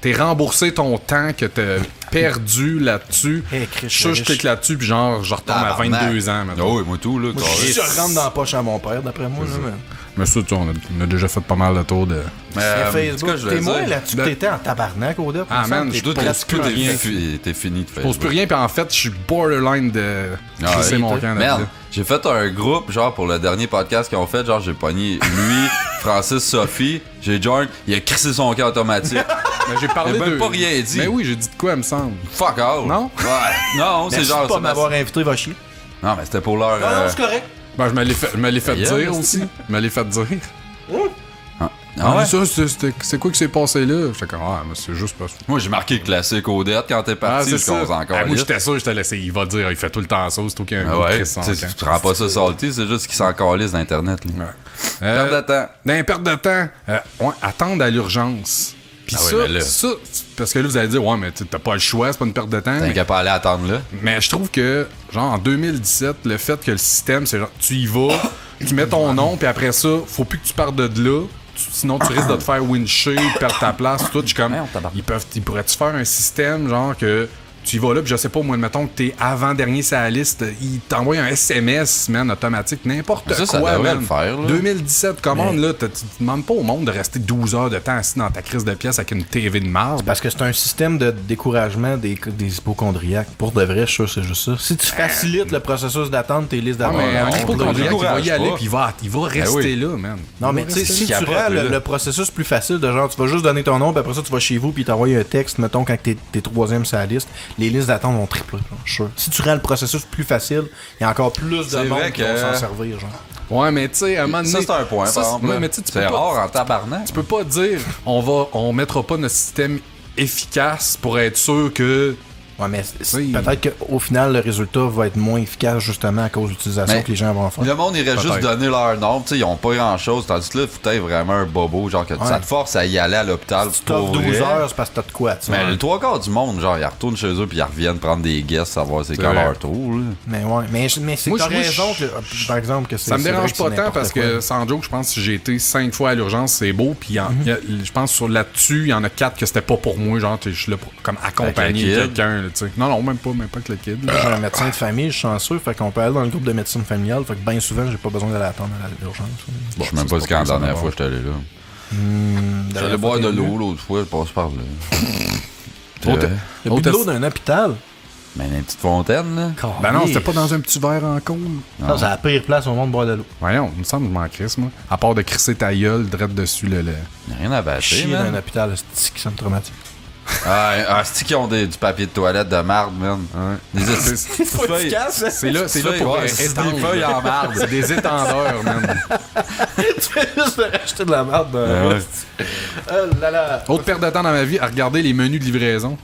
t'es remboursé ton temps que t'as perdu là-dessus, Hey, Chris, je clique là-dessus, puis genre, je retombe à 22 ans. Ah mettons. oui, moi tout, là. Moi, carré. je rentre dans la poche à mon père, d'après moi. Là, mais... Mais ça, tu sais, on a déjà fait pas mal de tours de... Mais, Mais en tout cas, Facebook, je t'es voulais moins dire, là-dessus que Ben- t'étais en tabarnak, Odette. Ah, il me semble man, que je t'es doute pratiquement plus rien. T'es fini de Je faire. pose plus rien, puis en fait, je suis borderline de Ah, crisser ouais. mon camp Merde, là-dedans. j'ai fait un groupe, genre, pour le dernier podcast qu'ils ont fait, genre, j'ai pogné lui, Francis, Sophie, j'ai joint, il a crissé son camp automatique. Mais j'ai parlé J'ai même de... pas rien dit. Mais oui, j'ai dit de quoi, il me semble. Fuck all. Non? Ouais. Non, c'est Merci genre... de pas c'est m'avoir invité, va chier. Non, mais c'était pour leur... Non, non, c'est correct. Ben, je me l'ai fait Yeah, dire mais aussi. Je me l'ai fait dire. Ah ouais? Ça, c'est quoi qui s'est passé là? J'étais comme, ah, mais c'est juste parce que... Moi, j'ai marqué classique Odette quand t'es parti, je commence encore. Ah, moi, là. j'étais sûr, j'étais laissé. Il va dire, il fait tout le temps ça, c'est tout qu'il y a un Ah gros ouais, Chris sans tu camp. prends pas ça salty, c'est juste qu'il s'en calisse d'Internet. là. Ouais. Perte de temps. Perte de temps. Ouais, attendre à l'urgence. Puis Ah ouais, mais là- ça, parce que là, vous allez dire, ouais, mais t'as pas le choix, c'est pas une perte de temps. T'as qu'à pas aller attendre là. Mais je trouve que, genre, en 2017, le fait que le système, c'est genre, tu y vas, tu mets ton nom, puis après ça, faut plus que tu partes de là. Sinon, tu risques de te faire wincher, de perdre ta place, tout. Je suis comme, ils pourraient-tu faire un système, genre, que tu y vas là, puis je sais pas, moi, admettons que t'es avant-dernier sur la liste, ils t'envoient un SMS, man, automatique, n'importe Ça, ça quoi, devrait man. le faire, là. 2017, commande, là, tu demandes pas au monde de rester 12 heures de temps assis dans ta crise de pièce avec une TV de marde. Parce que c'est un système de découragement des hypochondriaques. Pour de vrai, je suis sûr que c'est juste ça. Si tu facilites le processus d'attente, tes listes Ah, d'attente. mais un hypochondriaque, il va y aller, pas. puis il va rester là, man. Non, mais tu sais, si tu rends le processus plus facile, de genre, tu vas juste donner ton nom, puis après ça, tu vas chez vous, puis t'envoies un texte, mettons, quand t'es troisième sur la liste, les listes d'attente vont tripler, genre, je suis sûr. Si tu rends le processus plus facile, il y a encore plus de C'est monde vrai qui vont que- s'en servir, genre. Ouais, mais tu sais, à un moment donné. Ça, c'est un point, ça, par exemple. ouais, là. mais tu sais, tu C'est peux pas- rare en tabarnak. Tu peux pas dire on mettra pas notre système efficace pour être sûr que. Ouais, mais Oui. peut-être qu'au final, le résultat va être moins efficace justement à cause de l'utilisation Mais que les gens vont faire. Le monde irait juste Peut-être. donner leur nom, tu sais, ils ont pas grand chose, tandis que là, faut être vraiment un bobo, genre que ça te force à y aller à l'hôpital Si tu t'offres 12 vrai. heures, c'est parce que t'as de quoi, tu sais. Mais le trois quarts du monde, genre, ils retournent chez eux puis ils reviennent prendre des guests, savoir c'est quand vrai. leur tour, là. Mais ouais, mais c'est Moi, t'as je- moi, raison je- que, par exemple, que c'est. Ça me c'est vrai dérange que pas c'est tant n'importe parce quoi. que, sans joke, je pense que j'ai été 5 fois à l'urgence, c'est beau. Puis je pense sur là-dessus, il y en a 4 que c'était pas pour moi. Genre, je suis là pour comme accompagner Avec le kid. quelqu'un. là, tu sais. Non, même pas avec le kid. là. J'ai un médecin de famille, je suis chanceux, fait qu'on peut aller dans le groupe de médecine familiale, fait que bien souvent, j'ai pas besoin d'aller attendre à l'urgence. Je sais même pas c'est quand la pas dernière ça, fois j'étais allé là. J'allais boire de l'eau l'autre fois, je passe par là. Oh, t'as- Le oh, but de t'as- l'eau d'un hôpital. Mais une petite fontaine, là. Ben non, c'était pas dans un petit verre en cours. Ça, c'est la pire place au monde de boire de l'eau. Voyons, il me semble que je m'en crisse, moi. À part de crisser ta gueule, direct dessus le. Y'a rien à bâcher, Chier dans un man. hôpital, c'est qui ça me traumatise. C'est qui ont du papier de toilette de marde, man. Des C'est pas efficace, hein? C'est là pour c'est étendre. des feuilles en marde. C'est des étendeurs, man. Tu fais juste de racheter de la merde dans Ah ouais. Oh là là. Autre perte de temps dans ma vie, à regarder les menus de livraison.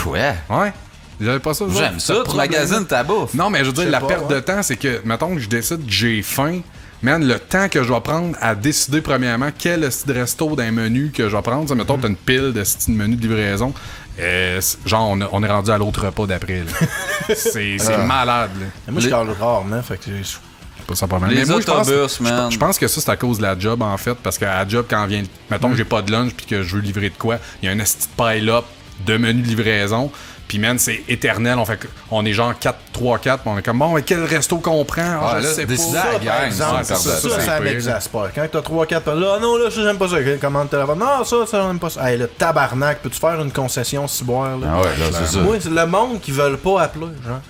Quoi? Ouais. J'avais pas ça. vous J'aime autres? ça, tu problème-là? magasines ta bouffe. Non, mais je veux dire, Je sais la pas, perte ouais. de temps, c'est que, mettons que je décide que j'ai faim, man, le temps que je vais prendre à décider, premièrement, quel style de resto d'un menu que je vais prendre. Ça, mettons, t'as une pile de style de menu de livraison. Genre, on est rendu à l'autre repas d'après. là. C'est malade, là. Mais moi, je parle rarement, fait que j'ai. Pas ça pas mal. Les Mais moi, je pense- autobus, man. Je pense que ça, c'est à cause de la job, en fait. Parce qu'à la job, quand vient. Mettons que j'ai pas de lunch puis que je veux livrer de quoi, il y a un esti de pile-up de menus de livraison. Puis, man, c'est éternel. On est genre 3-4. On est comme, bon, mais quel resto qu'on prend? Ah, Ah, je là, sais décider pas. à la Par gang, exemple, c'est ça, perdre de temps. ça pire. m'exaspère. Quand t'as 3-4 là, non, là, j'aime pas ça. Commande téléphone. Non, ça, j'aime pas ça. Hey, le tabarnak, peux-tu faire une concession ciboire, là? Ah ouais, là, c'est ça. Moi, c'est le monde qui veulent pas appeler, genre.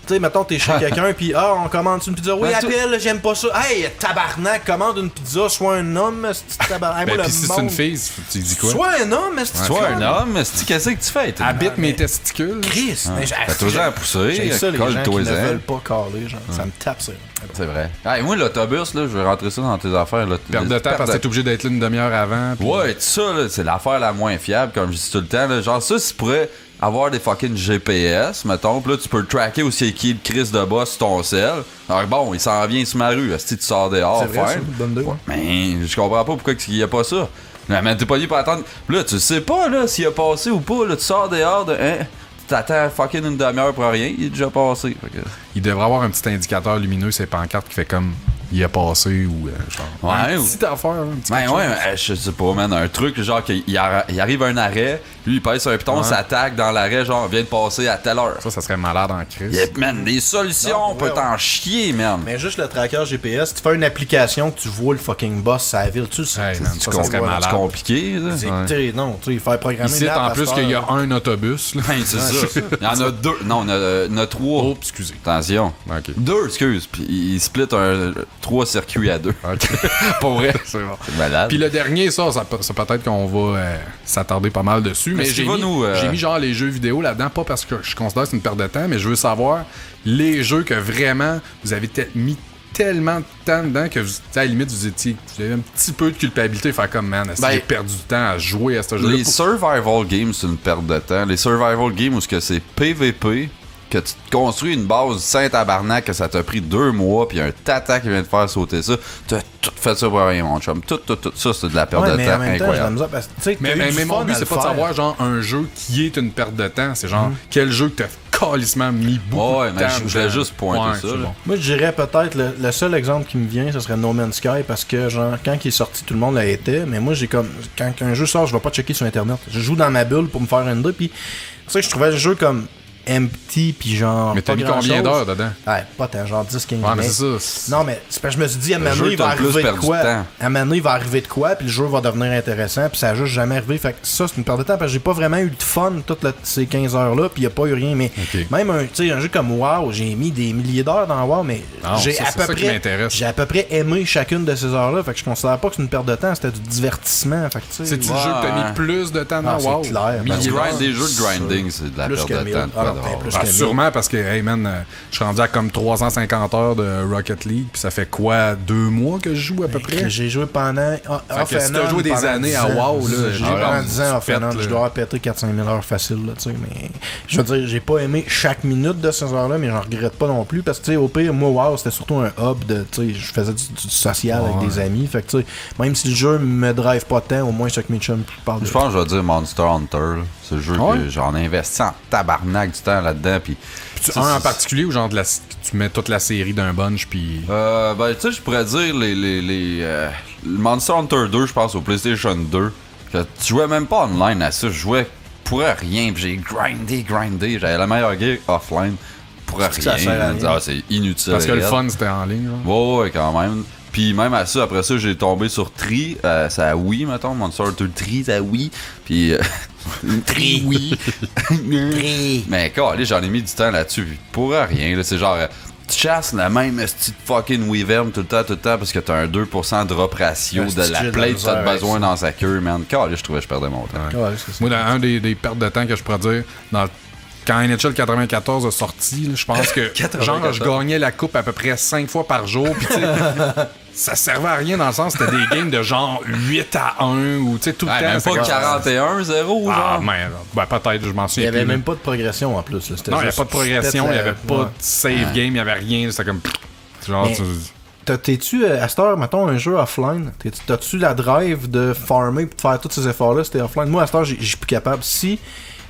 Tu sais, mettons, t'es chez quelqu'un, puis on commande une pizza. Oui, Ben, appelle, j'aime pas ça. Hey, tabarnak, commande une pizza, sois un homme, c'est tabarnak. Hey, Ben, moi, puis le si c'est une monde- fille, tu dis quoi? Sois un homme, c'est Toi, un homme, mais qu'est-ce que tu fais? t'es- Habite mes testicules. Chris, mais j'ai Fais-toi à pousser, j'ai ça, les gens qui colle-toi ne en. veulent pas caler, genre. Ça me tape, ça. C'est vrai. Hey, moi, l'autobus, là, je vais rentrer ça dans tes affaires. Là. Perte de temps parce que t'es obligé d'être là une demi-heure avant. puis- Ouais, tout ça, là, c'est l'affaire la moins fiable, comme je dis tout le temps. Là. Genre, ça, si tu pourrais avoir des fucking GPS, mettons, pis là, tu peux le tracker aussi qui est le Chris de boss sur ton sel. Alors, bon, il s'en vient sur ma rue. Si tu sors dehors, C'est vrai, ça, faire. bonne idée, ouais. Mais je comprends pas pourquoi il y a pas ça. Mais t'es pas lié pour attendre. Pis là, tu sais pas, là, s'il a passé ou pas. Là, tu sors dehors de. Hein, tu t'attends fucking une demi-heure pour rien. Il est déjà passé. Fait que... Il devrait avoir un petit indicateur lumineux, ces pancartes qui fait comme il a passé ou genre. Ouais, une ou- petite affaire, un petit Ben quelque ouais, chose. je sais pas, man. Un truc, genre, qu'il arrive un arrêt, lui, il pèse sur un piton, s'attaque dans l'arrêt, genre, vient de passer à telle heure. Ça serait malade en crise. Yep, man, des solutions, Non, on peut ouais, t'en chier, man. Mais juste le tracker GPS, tu fais une application que tu vois le fucking boss à la ville, tu sais. Hey, man, ça serait C'est malade. compliqué, ça. C'est- Ouais. t'sais, non, tu sais, faire programmer Ici, l'app en à plus cette qu'il y a heure. un autobus. Là. Ben, c'est ça. Il y en a deux. Non, il y en a trois. Oh, excusez. Attention. Ok. Deux, excuse. Puis il split trois circuits à deux. Ok. Pour vrai, c'est bon. C'est malade. Puis le dernier, ça peut-être qu'on va s'attarder pas mal dessus. Mais Est-ce j'ai qu'il va mis, nous, j'ai mis genre les jeux vidéo là-dedans, pas parce que je considère que c'est une perte de temps, mais je veux savoir les jeux que vraiment vous avez mis tellement de temps dedans que vous, à la limite vous avez un petit peu de culpabilité, faire comme man, est-ce que Ben, j'ai perdu du temps à jouer à ce jeu-là. Les survival games, c'est une perte de temps. Les survival games où c'est PVP, que tu te construis une base Saint-Tabarnak, que ça t'a pris 2 mois, puis un tata qui vient de faire sauter ça, t'as tout fait ça pour rien, mon chum. Tout ça, c'est de la perte de mais temps en même temps, j'ai de la incroyable. misère parce que, tu sais, Mais mon but, c'est pas de savoir, genre, un jeu qui est une perte de temps. C'est genre, quel jeu que t'as calissement mis beaucoup Ouais, de mais temps. je voulais juste pointer ça, c'est là. bon. Moi, je dirais peut-être, le seul exemple qui me vient, ce serait No Man's Sky, parce que, genre, quand il est sorti, tout le monde l'a été, mais moi, j'ai comme, quand un jeu sort, je vais pas checker sur Internet. Je joue dans ma bulle pour me faire une idée, puis, tu sais, je trouvais le jeu comme empty, puis genre. Mais t'as pas mis combien grand-chose. d'heures dedans? Ouais, pas tant, genre 10-15 Ouais, mais minutes. c'est ça. Non, mais c'est parce que je me suis dit, à un Le moment jeu donné, il va t'a le plus arriver de perdu quoi. de temps. À un moment donné, il va arriver de quoi, puis le jeu va devenir intéressant, puis ça a juste jamais arrivé. Fait que ça, c'est une perte de temps, parce que j'ai pas vraiment eu de fun toutes ces 15 heures-là, puis il y a pas eu rien. Mais Ok. même un jeu comme WoW, j'ai mis des milliers d'heures dans WoW, mais Non, j'ai ça, à c'est peu ça qui près. m'intéresse. J'ai à peu près aimé chacune de ces heures-là. Fait que je considère pas que c'est une perte de temps, c'était du divertissement. Fait que, tu sais, C'est-tu le Ouais. jeu que t'as mis plus de temps dans Ah, c'est WoW? clair. Milliers Ben, d'heures? Des jeux de grinding, c'est de la Plus perte que de 1000. temps. Ah, pas non, drôle. plus Ah, que 1000. sûrement parce que, hey man, je suis rendu à comme 350 heures de Rocket League, puis ça fait quoi, 2 mois que je joue à peu près? J'ai joué pendant. Fait que si t'as joué des années à WoW, là, j'ai joué ah, pendant là, 10 ans à tu pètes, Finlande. là. Je dois avoir pété 4-5 000 heures facile, là, tu sais. Mais je veux dire, j'ai pas aimé chaque minute de ces heures-là, mais j'en regrette pas non plus. Parce que, tu sais, au pire, moi, WoW, c'était surtout un hub de. Tu sais, je faisais du social avec des amis. Fait que, tu sais, même si le jeu me drive pas tant, au moins, chaque chums parle de. Je pense que je vais dire Monster Hunter. Là. C'est le jeu Ouais. que j'en ai investi en tabarnak du temps là-dedans. Puis, Un en particulier ou genre tu mets toute la série d'un bunch, puis. ben, tu sais, je pourrais dire le Monster Hunter 2, je pense, au PlayStation 2. Que tu jouais même pas online à ça. Je jouais pour rien. Puis j'ai grindé. J'avais la meilleure gear offline pour rien. Ça sert à rien. Ah, c'est inutile. Parce que le raide. fun, c'était en ligne, genre. Ouais, quand même. Puis même à ça, après ça, j'ai tombé sur Tri, ça Wii, mettons, Monster Hunter Tri, ça Wii. Puis Tri Wii. Mais calé, j'en ai mis du temps là-dessus, puis pour rien, là, c'est genre tu chasses la même petite fucking Wyvern tout le temps parce que t'as un 2% drop ratio Ouais, de c'est la j'ai de la plate que misère t'as avec besoin ça. dans sa queue, man. Calé, je trouvais que je perdais mon temps. Ouais, c'est ça. Moi, dans un des pertes de temps que je pourrais dire, quand NHL 94 a sorti, là, je pense que genre je gagnais la coupe à peu près 5 fois par jour, puis tu sais, ça servait à rien dans le sens c'était des games de genre 8-1 ou tu sais tout le Ouais, temps. même c'était pas comme- 41-0, genre. Ah merde, ben peut-être, je m'en Il y souviens avait plus, même mais- pas de progression en plus. Là. C'était Non, il n'y avait juste- pas de progression, il n'y avait pas Ouais. de save game, il n'y avait rien, c'était comme genre Mais- T'es-tu, à cette heure, mettons, un jeu offline? T'as-tu la drive de farmer pour faire tous ces efforts-là? C'était offline. Moi, à cette heure, j'ai plus capable. Si,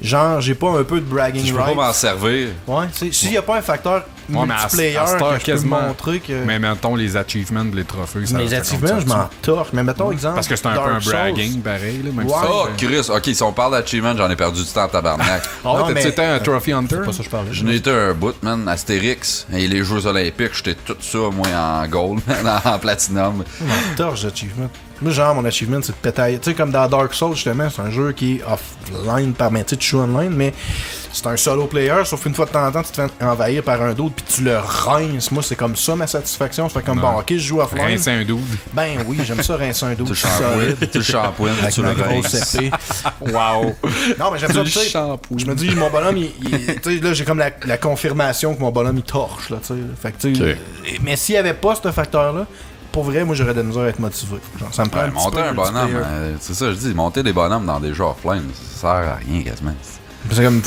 genre, j'ai pas un peu de bragging Je peux pas rights. m'en servir. Ouais, s'il y a pas un facteur Ouais, mais multiplayer à cette heure, que je peux quasiment. montrer que... Mais mettons les achievements, les trophées, ça les ça achievements, compte je ça, m'en torche. Mais mettons, exemple, parce que c'est un peu un Dark Souls. bragging pareil, là, même Ouais. si Oh, c'est- Chris, ok, si on parle d'achievement, j'en ai perdu du temps en tabarnak. Ah ouais, Non, t'as-tu mais- été un Trophy Hunter? C'est pas ça que je parlais. Je n'ai été un bout, man. Astérix et les Jeux Olympiques, j'étais tout ça, moi, en gold, man, en platinum. Je m'en torche d'achievement. Moi, genre, mon achievement, c'est de péter. Tu sais, comme dans Dark Souls, justement, c'est un jeu qui est offline par tu sais, tu joues online, mais c'est un solo player, sauf une fois de temps en temps, tu te fais envahir par un d'autre, puis tu le rinces. Moi, c'est comme ça ma satisfaction. C'est comme, bon, ok, je joue offline. Rincer un dude. Ben oui, j'aime ça, rincer un Tu dos le solide. shampoing, tu le shampoing, Avec tu le ma grosse rinces. épée. Wow. Non, mais j'aime ça, tu sais. Shampoo. Je me dis, mon bonhomme, tu sais, là, j'ai comme la confirmation que mon bonhomme, il torche, là, tu sais. Fait que, tu sais. Mais s'il y avait pas ce facteur-là, pour vrai, moi, j'aurais de la misère à être motivé. Genre, ça me prend Ouais, un petit monter peu un bonhomme, multiplayer. c'est ça, je dis, monter des bonhommes dans des jeux offline, ça sert à rien quasiment. C'est comme.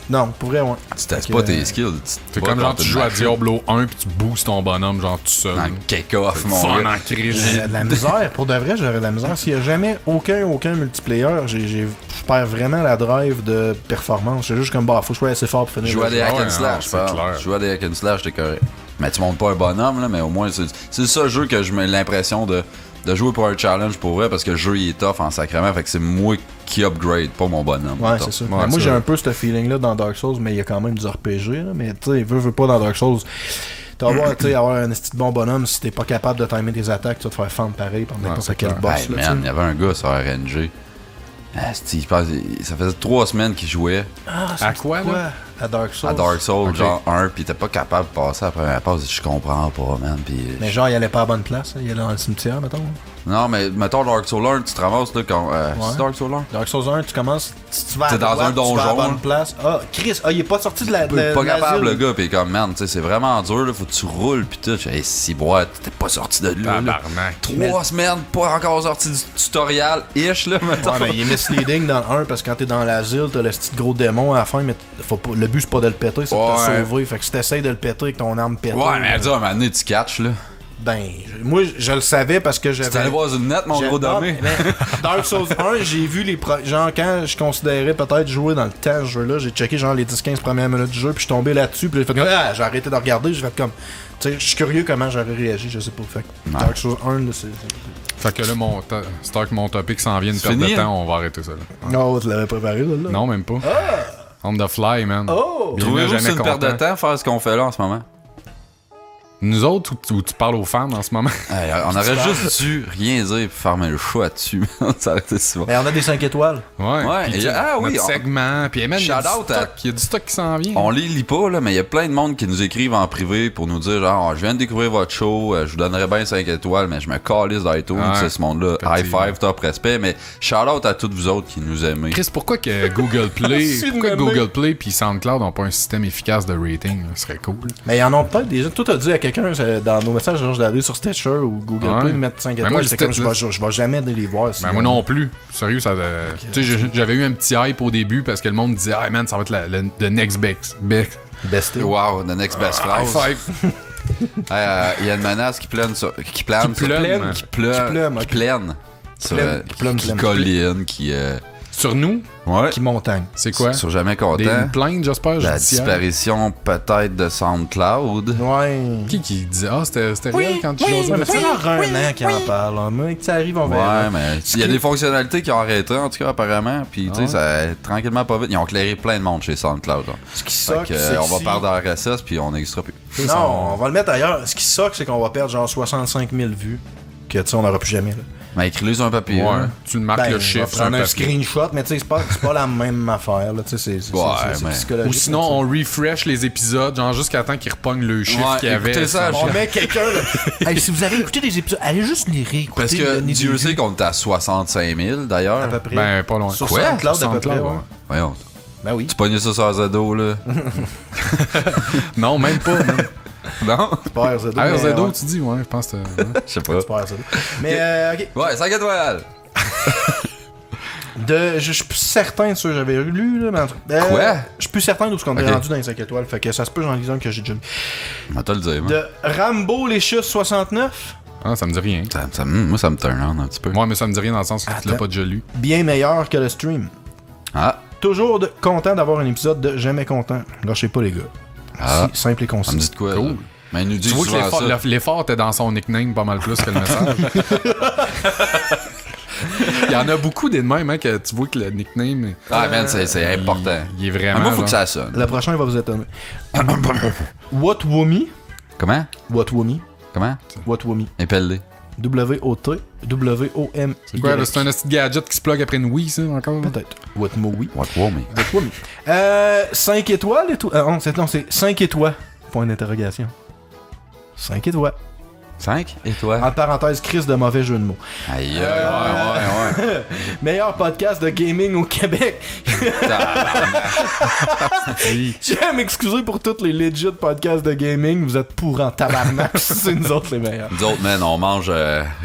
Non, pour vrai, ouais. Tu testes Fait pas que, tes skills. C'est comme genre tu joues à Diablo 1 puis tu boostes ton bonhomme genre tout seul. Dans le kick-off, mon Fun gars. en crise. J'ai de la misère, pour de vrai, j'aurais de la misère. S'il y a jamais aucun multiplayer, je perds vraiment la drive de performance. C'est juste comme, bah, faut que je sois assez fort pour finir. Je joue à le des jeu. hack ouais, and slash, c'est parle. clair. Je joue à des hack and slash, t'es correct. Mais tu montes pas un bonhomme, là, mais au moins, c'est ça le jeu que je mets l'impression de jouer pour un challenge pour vrai, parce que le jeu il est tough en sacrément, fait que c'est moi qui upgrade, pas mon bonhomme. Ouais, mettons. c'est ça. Ouais, Mais moi, ça. j'ai un peu ce feeling-là dans Dark Souls, mais il y a quand même du RPG, là. Mais tu sais, veux pas dans Dark Souls. Tu vas avoir un esti de bon bonhomme, si t'es pas capable de timer tes attaques, tu vas te faire fendre pareil par n'importe c'est quel clair. boss. Hey, là, man, tu il sais. y avait un gars sur RNG. Ça faisait 3 semaines qu'il jouait À quoi là? À Dark Souls. à Dark Souls, Ok. genre 1, pis il était pas capable de passer à la première passe. Je comprends pas, man. Pis, Mais genre, il allait pas à la bonne place, hein. Il allait dans le cimetière, mettons. non, mais mettons Dark Souls 1, tu te ramasses là quand. C'est Dark Souls 1? Dark Souls 1, tu commences, tu vas à T'es dans droite, un donjon, tu vas à la bonne là. place. Ah, Chris, il est pas sorti de la. Pas capable, le gars, pis comme, man, tu sais, c'est vraiment dur, là, faut que tu roules, pis tout. Hey, si, bois, t'es pas sorti de là. là. Tabarnak. 3 semaines, pas encore sorti du tutoriel, ish, là, mettons. Ouais, mais il est misleading dans le 1 parce que quand t'es dans l'asile, t'as le petit gros démon à la fin, mais le but c'est pas de le péter, c'est de te Ouais. sauver. Fait que si t'essayes de le péter avec ton arme pétée. Ouais, mais elle dit, à un moment donné, tu catches, là. moi, je le savais parce que j'avais... Tu allé voir une net, mon gros dommé. Dark Souls 1, j'ai vu genre quand je considérais peut-être jouer dans le temps ce jeu-là, j'ai checké genre les 10-15 premières minutes du jeu, puis je suis tombé là-dessus, puis j'ai fait comme, j'ai arrêté de regarder, j'ai fait comme, tu sais, je suis curieux comment j'aurais réagi, je sais pas. Fait que Dark Souls 1, là, c'est... Fait que là, mon topic s'en vient une perte de temps, on va arrêter ça. Là. Non, tu l'avais préparé, là. Non, même pas. On the fly, man. Oh! Trouvez-vous que c'est une perte de temps faire ce qu'on fait là en ce moment? Nous autres, ou tu parles aux fans en ce moment? Hey, on aurait juste dû rien dire et fermer le choix dessus. Ça aurait été souvent. Mais on a des 5 étoiles. Ouais, puis notre segment. Puis il y a du stock qui s'en vient. On les lit pas, là, mais il y a plein de monde qui nous écrivent en privé pour nous dire genre, je viens de découvrir votre show, je vous donnerais bien 5 étoiles, mais je me calisse d'iTunes, c'est ce monde-là. High five, top respect, mais shout out à tous vous autres qui nous aimez. Chris, pourquoi que Google Play puis SoundCloud n'ont pas un système efficace de rating? Là? Ce serait cool. Mais ils en ont peut-être déjà. Tout a dit à quelqu'un dans nos messages, genre, je l'avais sur Stitcher ou Google Play de mettre 5 étoiles. Moi, c'est comme, je vais jamais les voir. Ben moi non plus. Sérieux, ça. Tu sais, j'avais eu un petit hype au début parce que le monde disait, man, ça va être the next best. Wow, the next best phrase. High five. Il y a une menace qui plane. Qui colline, qui. Sur nous? Ouais. Qui montagne. C'est quoi? Sur Jamais Content. Des plaintes, j'espère. La disparition peut-être de SoundCloud. Ouais. Qui dit c'était réel quand tu joues mais c'est genre un an qui en parle. Hein. Mais que ça arrive, on verra. Ouais, mais il y a des fonctionnalités qui ont arrêté, en tout cas, apparemment. Puis, tu sais, ça tranquillement pas vite. Ils ont éclairé plein de monde chez SoundCloud. Genre. Ce qui soque, c'est on va perdre RSS, puis on n'existera plus. Non, on va le mettre ailleurs. Ce qui soque, c'est qu'on va perdre genre 65 000 vues. Que, tu sais, on n'aura plus jamais. Là. Mais écris-le sur un papier. Ouais. Tu le marques le chiffre. On va prendre un screenshot, mais tu sais, c'est pas la même affaire. Là. C'est psychologique. Ou sinon, on refresh les épisodes, genre jusqu'à temps qu'ils repognent le chiffre qu'il y avait. Ça, on met quelqu'un. Hey, si vous avez écouté des épisodes, allez juste les réécouter. Parce que Dieu sait qu'on est à 65 000 d'ailleurs. À peu près. Ben, pas loin. Sur SoundCloud, à peu près. Voyons. Ben oui. Tu pognes ça sur RZO, là? Non, même pas. Non? C'est pas RZO. RZO, tu dis, ouais, je pense que je sais pas. C'est pas RZO. Mais, ok. Ouais, 5 étoiles. Je suis plus certain de ce que j'avais lu, là. Mais quoi? Je suis plus certain d'où ce qu'on est rendu dans les 5 étoiles. Fait que ça se peut, j'en lis un que j'ai déjà lu. On va te le dire, moi. De Rambo les chats 69. Ah, ça me dit rien. Moi, ça me turn on un petit peu. Moi, mais ça me dit rien dans le sens que tu l'as pas déjà lu. Bien meilleur que le stream. Ah. Toujours content d'avoir un épisode de Jamais content. Lâchez pas, les gars. Ah. Simple et concis. Ça me dit de quoi, cool. Là? Mais il nous dit tu vois que l'effort était dans son nickname pas mal plus que le message. Il y en a beaucoup des de même, hein, que tu vois que le nickname. Ah, man, c'est important. Il est vraiment. Moi, faut que ça sonne. Le prochain, il va vous étonner. Wotwomi. Comment? Wotwomi. Comment? Wotwomi. Épelle-les. W-O-T. W-O-M. C'est quoi, là, c'est un petit gadget qui se plug après une Wii, ça, encore? Peut-être. Wotwomi. Wotwomi. 5 étoiles et tout. Non, c'est 5 étoiles. Point d'interrogation. 5 étoiles. 5 et toi? En parenthèse, Chris de mauvais jeu de mots. Aïe, ouais. Meilleur podcast de gaming au Québec. J'aime m'excuser pour tous les legit podcasts de gaming. Vous êtes pour en tabarnak. C'est nous autres les meilleurs. Nous autres, man, on mange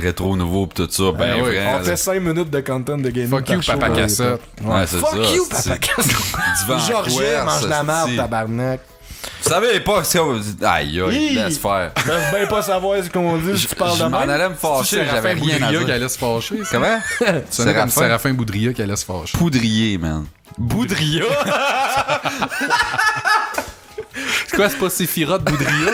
rétro nouveau pis tout ça. Ben, oui, on fait 5 minutes de content de gaming. Fuck you, Papa Cassette. Ouais, c'est ça. Fuck you, Papa Cassette. Georges mange de la merde, tabarnak. Vous savez pas ce qu'on dit. Aïe, laisse faire. Je peux bien pas savoir ce qu'on dit, je parle de Je m'en même. allais me fâcher, j'avais rien à qui dire. allait se fâcher. Comment? C'est comme Séraphin Boudria qui allait se fâcher. Poudrier, man. Boudria? C'est quoi, c'est pas Sephiroth Boudria?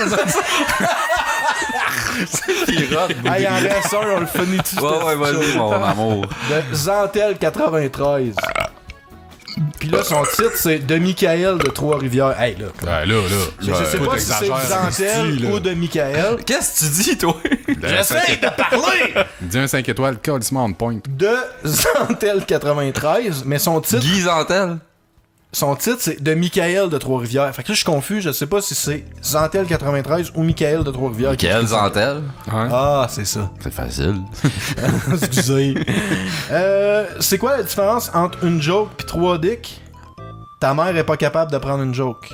Sephiroth Boudria. Il en reste un, on le finit tout de suite. Ouais, vas-y, mon amour. De Zantel 93. Puis là, son titre, c'est de Michael de Trois-Rivières. Hey, là. Ouais, là. Mais je sais pas si c'est Zantel ou de Michael. Qu'est-ce que tu dis, toi? J'essaie de parler! Dis un 5 étoiles, calissement on point. De Zantel 93, mais son titre... Guy Zantel? Son titre, c'est de Michael de Trois-Rivières. Fait que là, je suis confus, je sais pas si c'est Zantel 93 ou Michael de Trois-Rivières. Michael Zantel? Ouais. Ah, c'est ça. C'est facile. Excusez. C'est quoi la différence entre une joke pis 3 dicks? Ta mère est pas capable de prendre une joke.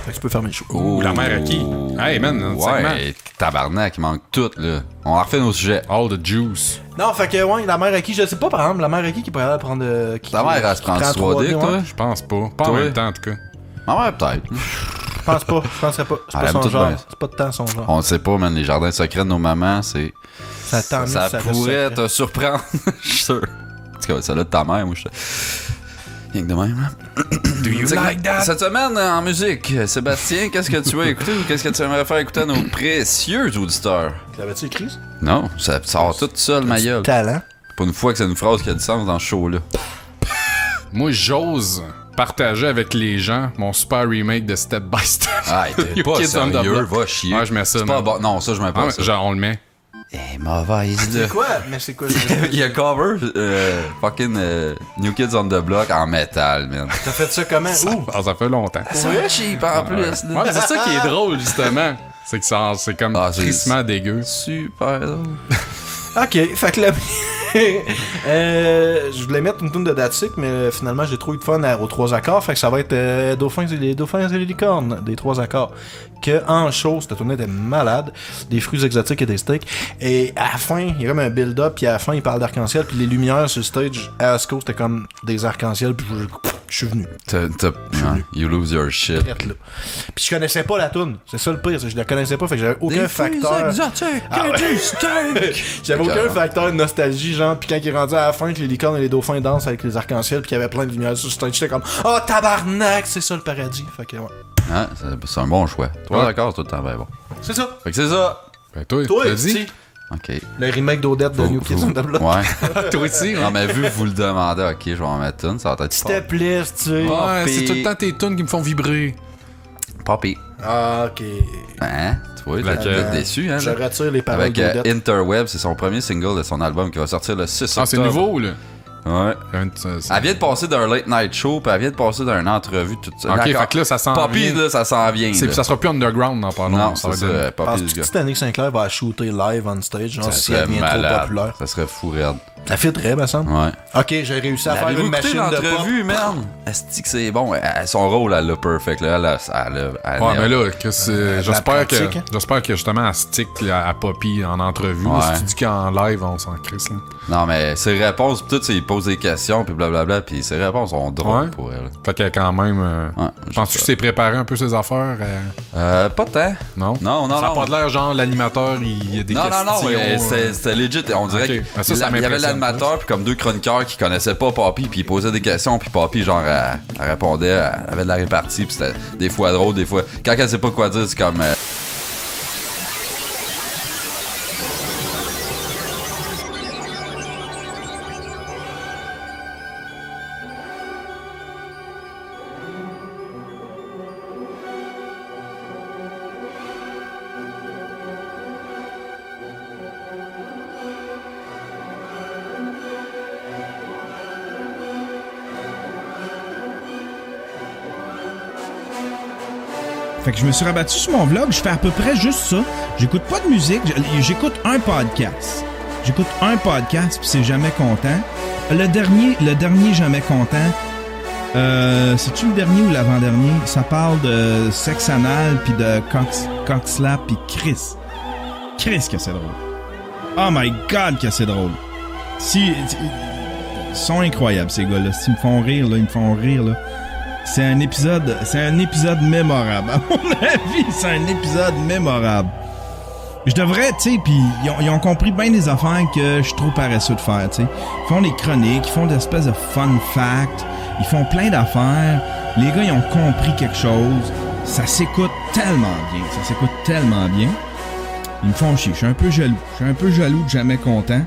Fait que tu peux fermer le show. Ouh, la mère à qui? Hey, man, notre segment. Ouais, tabarnak, il manque tout, là. On a refait nos sujets. All the juice. Non, fait que, ouais, la mère à qui? Je sais pas, par exemple, la mère à qui pourrait aller prendre... Ta mère, elle se prend 3D, toi? Je pense pas. Pas en Toi? même temps, en tout cas. Ma mère, peut-être. pense pas. Je penserais pas. C'est Elle pas aime son tout genre. bien. C'est pas de temps son genre. On le sait pas, man. Les jardins secrets de nos mamans, c'est. Ça t'ennuie, Ça reste pourrait secret. te surprendre, je suis sûr. En tout cas, celle-là de ta mère, moi, je rien que de même, hein. Do you like that? Cette semaine, en musique, Sébastien, qu'est-ce que tu as écouté ou qu'est-ce que tu aimerais faire écouter à nos précieux auditeurs? L'avais-tu écrit? Non, ça sort tout seul, ma gueule. Talent. Pour une fois que c'est une phrase qui a du sens dans ce show-là. Moi, j'ose partager avec les gens mon super remake de Step by Step. Ah, t'es You pas Kids on the sérieux, Block. va chier. Ouais, je mets ça, C'est pas man. bon. Non, ça, je mets Ah, pas mais ça. genre, on le met. Mauvaise, là. C'est quoi? Mais c'est quoi? Il y a cover fucking New Kids on the Block en métal, man. T'as fait ça comment? Où? Ah, ça fait longtemps. C'est cheap en plus, là. Ouais, mais c'est ça qui est drôle, justement. C'est que ça, c'est comme Ah, c'est- tristement dégueu. Super drôle. Ok, fait que là. Je voulais mettre une tune de Datsik, mais finalement j'ai trop eu de fun aux 3 accords. Fait que ça va être Dauphins et les licornes des 3 accords. Que en show, cette tune était malade. Des fruits exotiques et des steaks. Et à la fin, il y a comme un build-up, puis à la fin, il parle d'arc-en-ciel, puis les lumières sur le stage à Asco, c'était comme des arcs-en-ciel, puis je suis venu. You lose your shit. Prête, là. Puis je connaissais pas la tune. C'est ça le pire, c'est que je la connaissais pas, fait que j'avais aucun facteur. Ah ouais. J'avais aucun facteur de nostalgie, genre, pis quand il est rendu à la fin que les licornes et les dauphins dansent avec les arcs-en-ciel, pis qu'il y avait plein de lumière sur le stage, j'étais comme oh tabarnak, c'est ça le paradis. Fait que ouais. Ah, c'est un bon choix. Toi, Ouais. d'accord, tout le temps, ben bon. C'est ça. Fait que c'est ça. Ben, toi, Toi, t'as dit? si. Ok. Le remake d'Odette de New Kids on the Block. Ouais. Toi aussi, Non, mais vu que vous le demandez, ok, je vais en mettre une, ça va être S'il te plaît, tu sais. Ouais, Puis- c'est tout le temps tes tunes qui me font vibrer. Poppy. Ah, ok. Hein? Tu vois, Laquelle? t'es déçu, hein? Je là? retire les paroles Avec d'Odette. Interweb, c'est son premier single de son album qui va sortir le 6 Ah, octobre. c'est nouveau, là. Ouais. C'est- Elle vient de passer d'un late night show, puis elle vient de passer d'une entrevue, tout ça. Ok, D'accord. fait que là, ça s'en Poppy, vient. là, ça s'en vient. C'est- là. Ça sera plus underground dans pas long. Non, ça c'est va être- ça. Poppy, Penses-tu le que gars. cette année Sinclair va shooter live on stage, genre Ça si serait elle devient trop malade. populaire? Ça serait fou, raide. Ça fitterait, me semble. Ouais. Ok, j'ai réussi à faire Avez-vous une écouté machine de pop. l'entrevue, merde? Est-ce que c'est bon? Son rôle, elle l'a perfect, là. Ouais, mais là, j'espère que, pratique, hein? j'espère que justement, elle stick à Poppy en entrevue. Ouais. Si tu dis qu'en live, on s'en crisse, là. Non, mais ses réponses, pis tout, il pose des questions, puis blablabla, puis ses réponses sont drôles Ouais. pour elle. Fait qu'elle, quand même. Ouais, Penses-tu que c'est préparé un peu ses affaires? Pas tant. Non? Non, Ça a non. pas de l'air genre l'animateur, il y a des Non, questions. mais c'était legit. On dirait Ok. qu'il Ben ça y avait m'impressionne l'animateur, puis comme 2 chroniqueurs qui connaissaient pas Poppy, puis ils posaient des questions, puis Poppy, genre, elle répondait, elle avait de la répartie, puis c'était des fois drôle, des fois. Quand elle sait pas quoi dire, c'est comme. Fait que je me suis rabattu sur mon vlog, je fais à peu près juste ça. J'écoute pas de musique, j'écoute un podcast. J'écoute un podcast puis c'est Jamais Content. Le dernier Jamais Content, c'est-tu le dernier ou l'avant-dernier? Ça parle de sexe anal puis de cock slap puis Chris. Chris que c'est drôle. Oh my God que c'est drôle. Ils sont incroyables ces gars-là. S'ils me font rire, là, ils me font rire, là. C'est un épisode mémorable. À mon avis, c'est un épisode mémorable. Je devrais, tu sais, puis ils ont compris bien des affaires que je suis trop paresseux de faire, tu sais. Ils font des chroniques, ils font des espèces de fun facts, ils font plein d'affaires. Les gars, ils ont compris quelque chose. Ça s'écoute tellement bien. Ils me font chier. Je suis un peu jaloux de Jamais Content.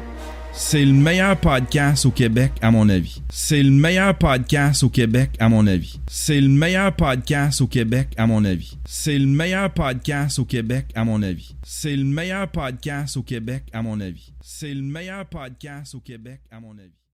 C'est le meilleur podcast au Québec, à mon avis. C'est le meilleur podcast au Québec, à mon avis. C'est le meilleur podcast au Québec, à mon avis. C'est le meilleur podcast au Québec, à mon avis. C'est le meilleur podcast au Québec, à mon avis. C'est le meilleur podcast au Québec, à mon avis.